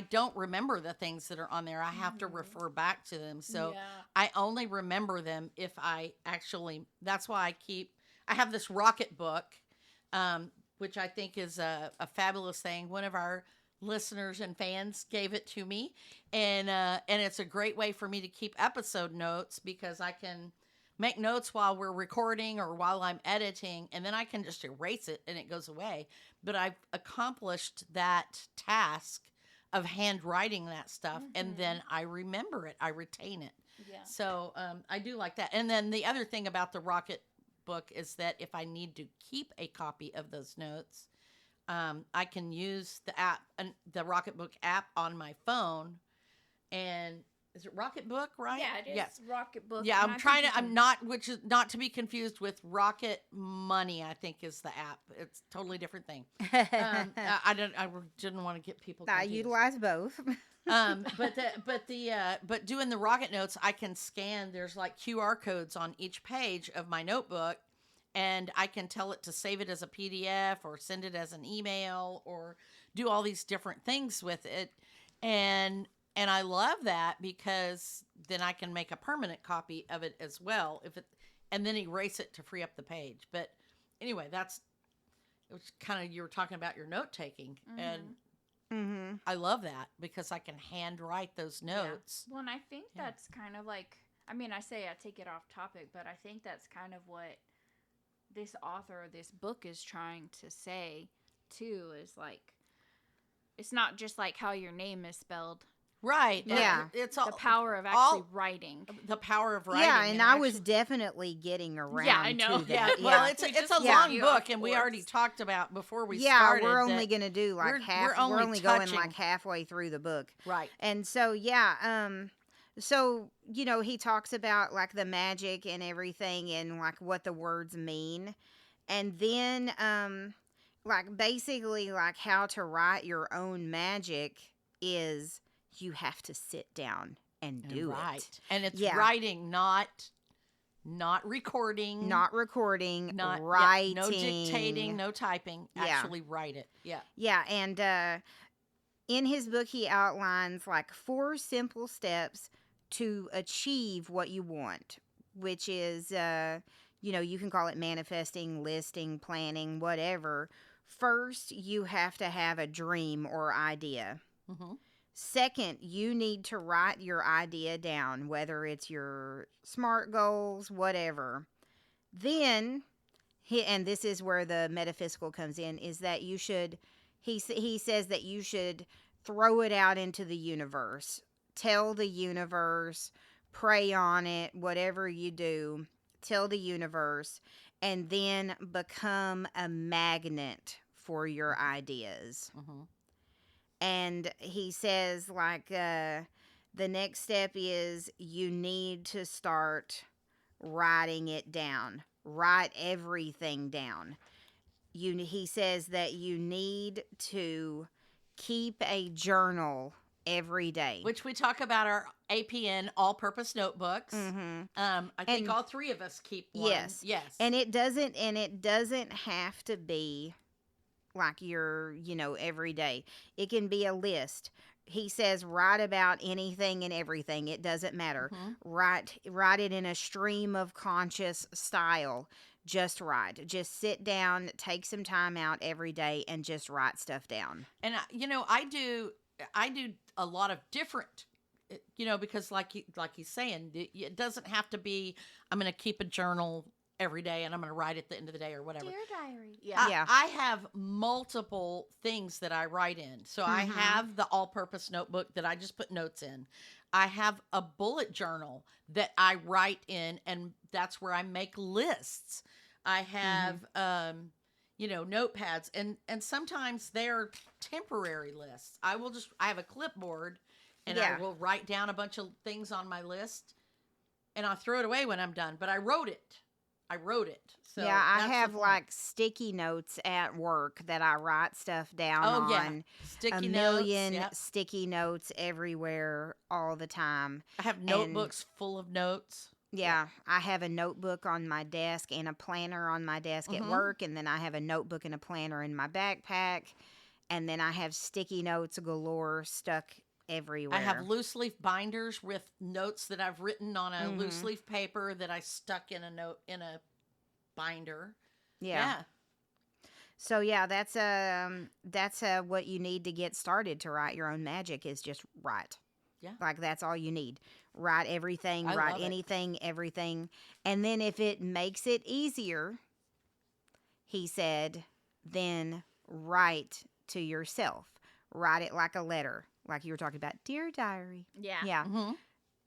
don't remember the things that are on there. I have to refer back to them. So I only remember them if I actually, that's why I have this Rocket book, which I think is a fabulous thing. One of our listeners and fans gave it to me, and it's a great way for me to keep episode notes, because I can make notes while we're recording or while I'm editing, and then I can just erase it and it goes away. But I've accomplished that task of handwriting that stuff, and then I remember it. I retain it. Yeah. So I do like that. And then the other thing about the Rocket book is that if I need to keep a copy of those notes, I can use the app, the Rocketbook app on my phone. And is it Rocketbook, right? Yeah, it is. Yes. Rocketbook. Yeah, I'm not, which is not to be confused with Rocket Money, I think is the app. It's a totally different thing. I didn't want to get people confused. I utilize both. But doing the Rocket Notes, I can scan. There's like QR codes on each page of my notebook, and I can tell it to save it as a PDF or send it as an email or do all these different things with it. And I love that, because then I can make a permanent copy of it as well, and then erase it to free up the page. But anyway, it was kind of, you were talking about your note taking, and I love that because I can handwrite those notes. Yeah. Well, and I think that's kind of like, I mean, I say I take it off topic, but I think that's kind of what this author of this book is trying to say too, is like, it's not just like how your name is spelled. Right. Yeah. It's all the power of actually writing. The power of writing. Yeah, and I was definitely getting around I know. to that. Yeah. Well, it's a long book, and we already talked about before we started. Yeah, we're only going to do like half. We're only going like halfway through the book. Right. And so, so, you know, he talks about like the magic and everything and like what the words mean. And then, like basically like how to write your own magic is you have to sit down and do it. And it's writing, not recording. Not recording, not writing. No dictating, no typing. Actually write it. Yeah. Yeah, and in his book he outlines like 4 simple steps to achieve what you want, which is, you know, you can call it manifesting, listing, planning, whatever. First, you have to have a dream or idea. Second, you need to write your idea down, whether it's your SMART goals, whatever. Then, and this is where the metaphysical comes in, is that you should, he says that you should throw it out into the universe. Tell the universe, pray on it, whatever you do, tell the universe, and then become a magnet for your ideas. And he says, like, the next step is you need to start writing it down. Write everything down. He says that you need to keep a journal every day. Which we talk about our APN all-purpose notebooks. I think all 3 of us keep one. Yes. And it doesn't have to be like your, you know, every day. It can be a list. He says write about anything and everything. It doesn't matter. Write it in a stream of conscious style. Just write. Just sit down, take some time out every day and just write stuff down. And you know, I do I do a lot of different, because like he's saying, it doesn't have to be, I'm going to keep a journal every day and I'm going to write at the end of the day or whatever. Dear diary. I, Yeah. I have multiple things that I write in. So I have the all-purpose notebook that I just put notes in. I have a bullet journal that I write in, and that's where I make lists. I have, notepads, and sometimes they're temporary lists. I have a clipboard, and I Yeah. will write down a bunch of things on my list, and I'll throw it away when I'm done. But I wrote it. So Yeah, I that's the have point. like sticky notes at work that I write stuff down Oh yeah, on. sticky A notes. million Yep. sticky notes everywhere all the time. I have And notebooks full of notes. yeah, I have a notebook on my desk and a planner on my desk at Mm-hmm. work, and then I have a notebook and a planner in my backpack, and then I have sticky notes galore stuck I have everywhere. loose leaf binders with notes that I've written on a loose Mhm. leaf paper that I stuck in a binder. Yeah. Yeah. So yeah, that's what you need to get started to write your own magic is just write. Yeah. Like that's all you need. Write everything, I write love it. anything, everything. And then if it makes it easier, he said, then write to yourself. Write it like a letter, like you were talking about, dear diary. Yeah. Yeah. Mm-hmm.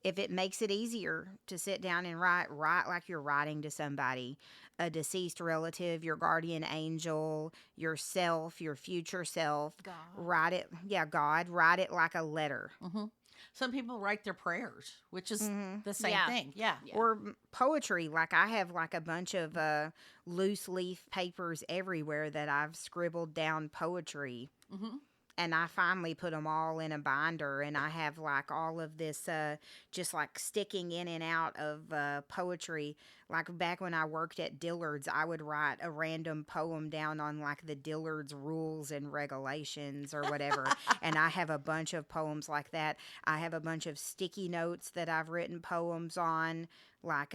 If it makes it easier to sit down and write like you're writing to somebody, a deceased relative, your guardian angel, yourself, your future self. God. Write it, yeah, God, write it like a letter. Mm-hmm. Some people write their prayers, which is Mhm. the same Yeah. thing. Yeah. Yeah. Or poetry. Like I have like a bunch of loose leaf papers everywhere that I've scribbled down poetry. Mm-hmm. And I finally put them all in a binder, and I have like all of this just like sticking in and out of poetry. Like back when I worked at Dillard's, I would write a random poem down on like the Dillard's rules and regulations or whatever. And I have a bunch of poems like that. I have a bunch of sticky notes that I've written poems on, like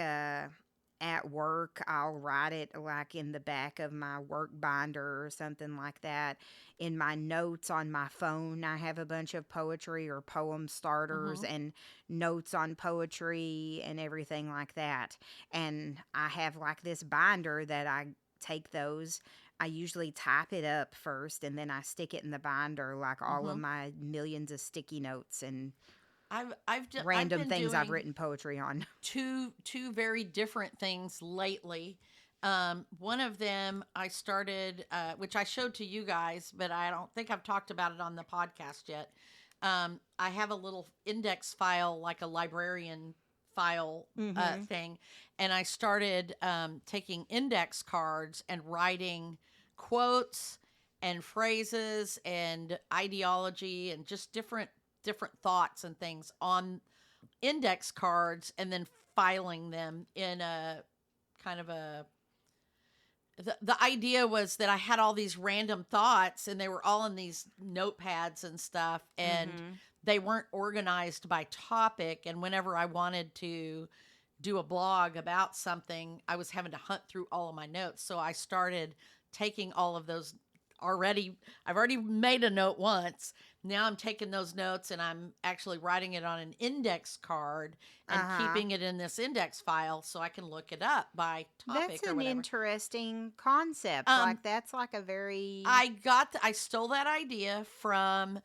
at work. I'll write it like in the back of my work binder or something like that. In my notes on my phone, I have a bunch of poetry or poem starters Mm-hmm. and notes on poetry and everything like that. And I have like this binder that I take those. I usually type it up first and then I stick it in the binder, like all of Mm-hmm. my millions of sticky notes and I've random been things I've doing written poetry on. two very different things lately. One of them I started, which I showed to you guys, but I don't think I've talked about it on the podcast yet. I have a little index file, like a librarian file Mhm. thing, and I started taking index cards and writing quotes and phrases and ideology and just different thoughts and things on index cards and then filing them in a kind of a the idea was that I had all these random thoughts and they were all in these notepads and stuff and Mhm. they weren't organized by topic, and whenever I wanted to do a blog about something I was having to hunt through all of my notes, so I started taking all of those I've already made a note once. Now I'm taking those notes and I'm actually writing it on an index card and Uh-huh. keeping it in this index file so I can look it up by topic That's or an whatever. interesting concept. Um, Like that's like a very I stole that idea from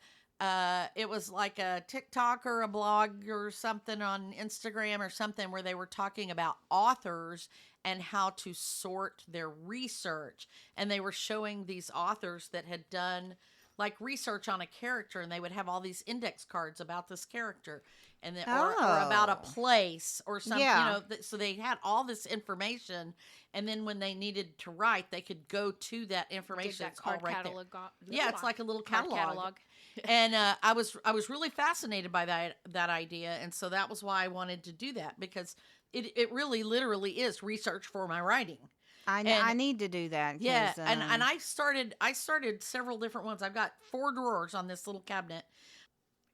it was like a TikTok or a blog or something on Instagram or something where they were talking about authors and how to sort their research, and they were showing these authors that had done like research on a character, and they would have all these index cards about this character and then, or about a Oh. place or something, Yeah. so they had all this information, and then when they needed to write they could go to that Dig information. that It's all card right there. catalog. Yeah, it's like a little card catalog. And I was really fascinated by that idea, and so that was why I wanted to do that, because it really literally is research for my writing. I And need to do that. yeah, 'Cause, and I started several different ones. I've got 4 drawers on this little cabinet.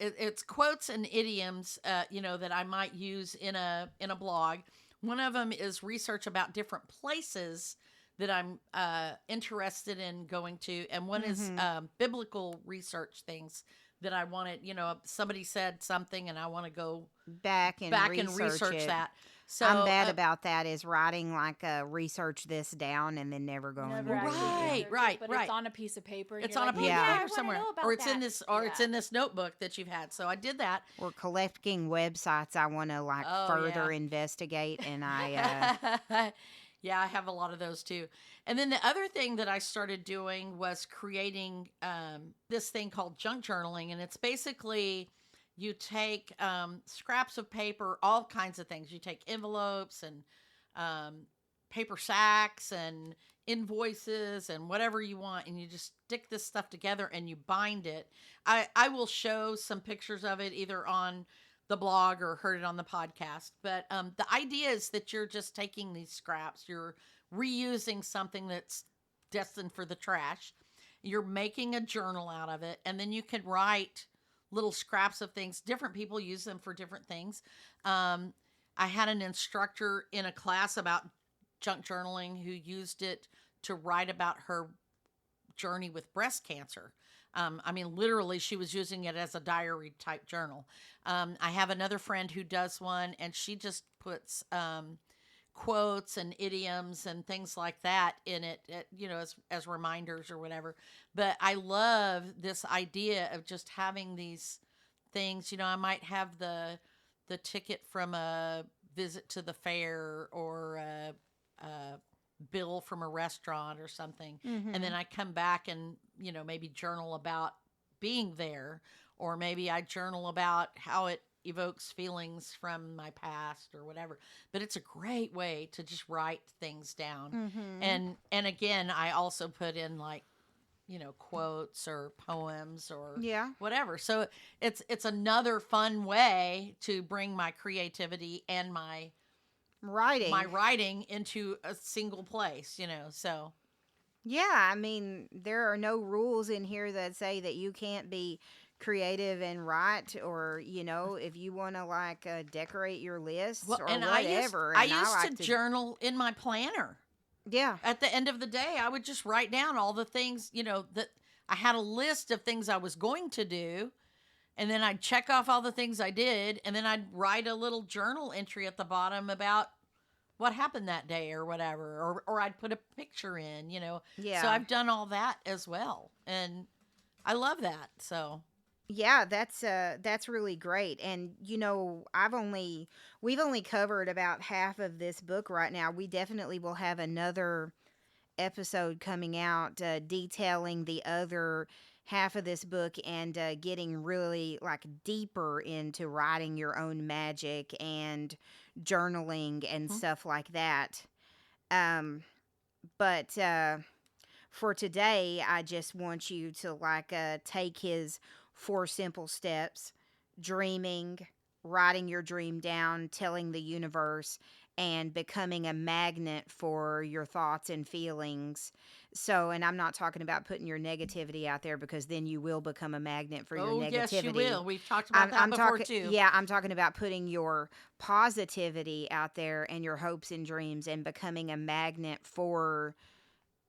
It's quotes and idioms, that I might use in a blog. One of them is research about different places that I'm interested in going to, and one is Mhm. biblical research things that I wanted, somebody said something and I want to go back and back and research research it. that. So I'm bad about that. Is writing like research this down and then never going Never to actually read it. Right, research right, it, but right. it's on a piece of paper. And It's you're on a like, piece Yeah. of I paper wanna somewhere, know about or it's that. in this, or it's Yeah. in this notebook that you've had. So I did that. Or collecting websites I want to like Oh, further yeah. investigate, and I Yeah, I have a lot of those too. And then the other thing that I started doing was creating this thing called junk journaling. And it's basically you take scraps of paper, all kinds of things. You take envelopes and paper sacks and invoices and whatever you want, and you just stick this stuff together and you bind it. I will show some pictures of it either on the blog or heard it on the podcast. But the idea is that you're just taking these scraps, you're reusing something that's destined for the trash, you're making a journal out of it, and then you can write little scraps of things. Different people use them for different things. I had an instructor in a class about junk journaling who used it to write about her journey with breast cancer. I mean, literally, she was using it as a diary type journal. I have another friend who does one, and she just puts quotes and idioms and things like that in it, as reminders or whatever. But I love this idea of just having these things. I might have the ticket from a visit to the fair or a bill from a restaurant or something, and then I come back and maybe journal about being there, or maybe I journal about how it evokes feelings from my past or whatever. But it's a great way to just write things down. And again, I also put in like quotes or poems or yeah. whatever. So it's another fun way to bring my creativity and my writing into a single place, so. Yeah, I mean, there are no rules in here that say that you can't be creative and write, or if you want to like decorate your lists Well, or and whatever. I And used like to journal in my planner. Yeah. At the end of the day, I would just write down all the things, that I had a list of things I was going to do, and then I'd check off all the things I did, and then I'd write a little journal entry at the bottom about what happened that day or whatever, or I'd put a picture in, Yeah. So I've done all that as well, and I love that. So Yeah, that's really great. And we've only covered about half of this book right now. We definitely will have another episode coming out detailing the other half of this book, and getting really like deeper into writing your own magic and journaling and stuff like that. Um, but for today, I just want you to like take his 4 simple steps: dreaming, writing your dream down, telling the universe, and becoming a magnet for your thoughts and feelings. So, and I'm not talking about putting your negativity out there, because then you will become a magnet for your negativity. yes, you will. We've talked about that before too. Yeah, I'm talking about putting your positivity out there and your hopes and dreams, and becoming a magnet for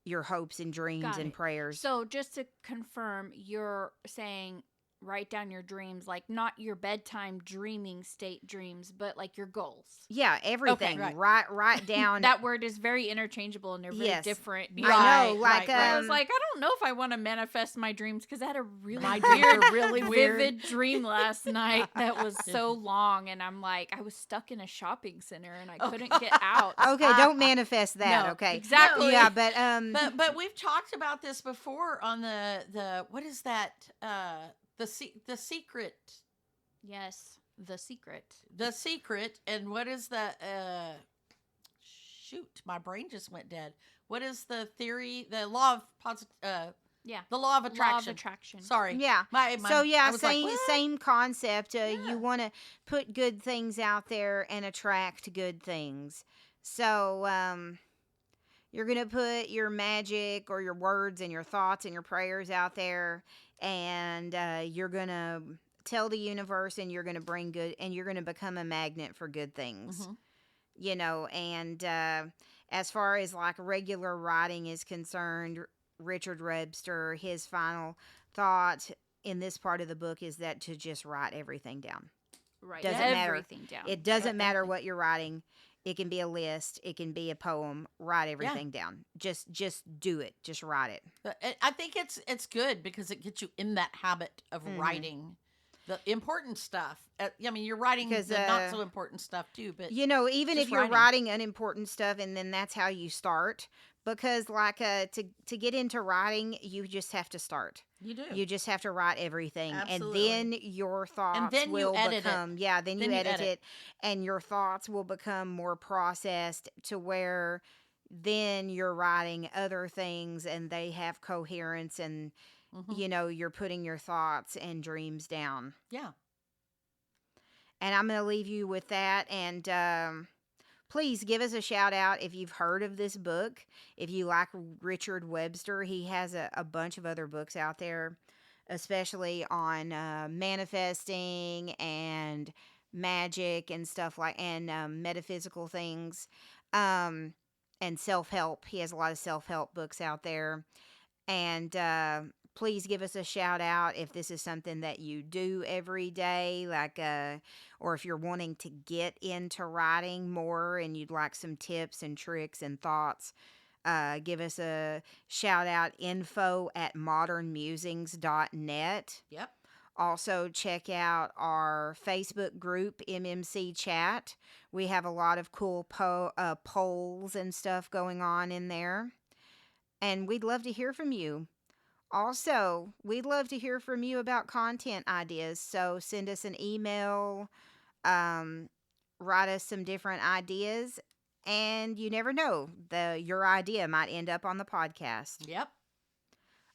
your hopes and dreams Got and it. prayers. So just to confirm, you're saying write down your dreams, like not your bedtime dreaming state dreams, but like your goals. Yeah, everything. right. Write down. That word is very interchangeable and they're very Yes. different. I know, like I was like, I don't know if I want to manifest my dreams, because I had a really My dreams weird, are really weird. vivid dream last night that was so long, and I'm like, I was stuck in a shopping center and I couldn't get out. Okay, don't manifest that. No, Okay, exactly. Yeah, but But we've talked about this before on the what is that the secret. Yes, the secret. The secret. And what is the shoot, my brain just went dead. What is the theory, the law of Yeah, the law of attraction? Law of attraction. Sorry. yeah. My, So yeah, I was like, same what? same concept. Yeah. You want to put good things out there and attract good things. So you're gonna put your magic or your words and your thoughts and your prayers out there, and you're gonna tell the universe, and you're gonna bring good, and you're gonna become a magnet for good things. And as far as like regular writing is concerned, Richard Webster, his final thought in this part of the book is that to just write everything down. Right. Doesn't matter. Everything down. It doesn't matter what you're writing. It can be a list. It can be a poem. Write everything down. Just do it. Just write it. But I think it's good because it gets you in that habit of writing the important stuff. I mean, you're writing Because, the not so important stuff too, but even just if you're writing. writing unimportant stuff and then that's how you start, because like to get into writing, you just have to start. You do. You just have to write everything, Absolutely. and then your thoughts then you will edit it. become then Then you you edit edit. it, and your thoughts will become more processed to where then you're writing other things and they have coherence, and you're putting your thoughts and dreams down. Yeah. And I'm going to leave you with that. And please give us a shout out if you've heard of this book. If you like Richard Webster, he has a bunch of other books out there, especially on manifesting and magic and stuff and metaphysical things, and self-help. He has a lot of self-help books out there. And please give us a shout out if this is something that you do every day, or if you're wanting to get into writing more and you'd like some tips and tricks and thoughts. Give us a shout out, info@modernmusings.net. Yep. Also, check out our Facebook group, MMC Chat. We have a lot of cool polls and stuff going on in there. And we'd love to hear from you. Also, we'd love to hear from you about content ideas. So send us an email, write us some different ideas, and you never know, your idea might end up on the podcast. Yep.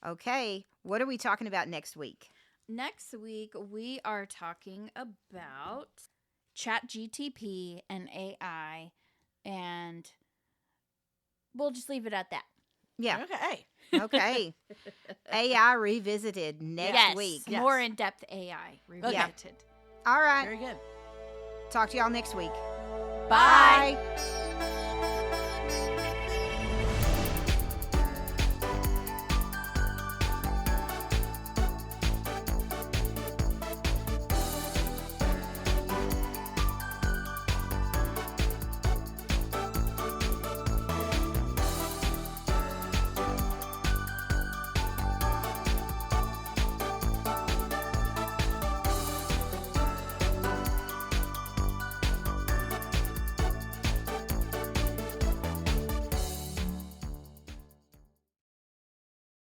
Okay, what are we talking about next week? Next week, we are talking about ChatGTP and AI, and we'll just leave it at that. Yeah. Okay. Okay. AI revisited next week. Yes. More in-depth AI revisited. All right. Very good. Talk to y'all next week. Bye. Bye.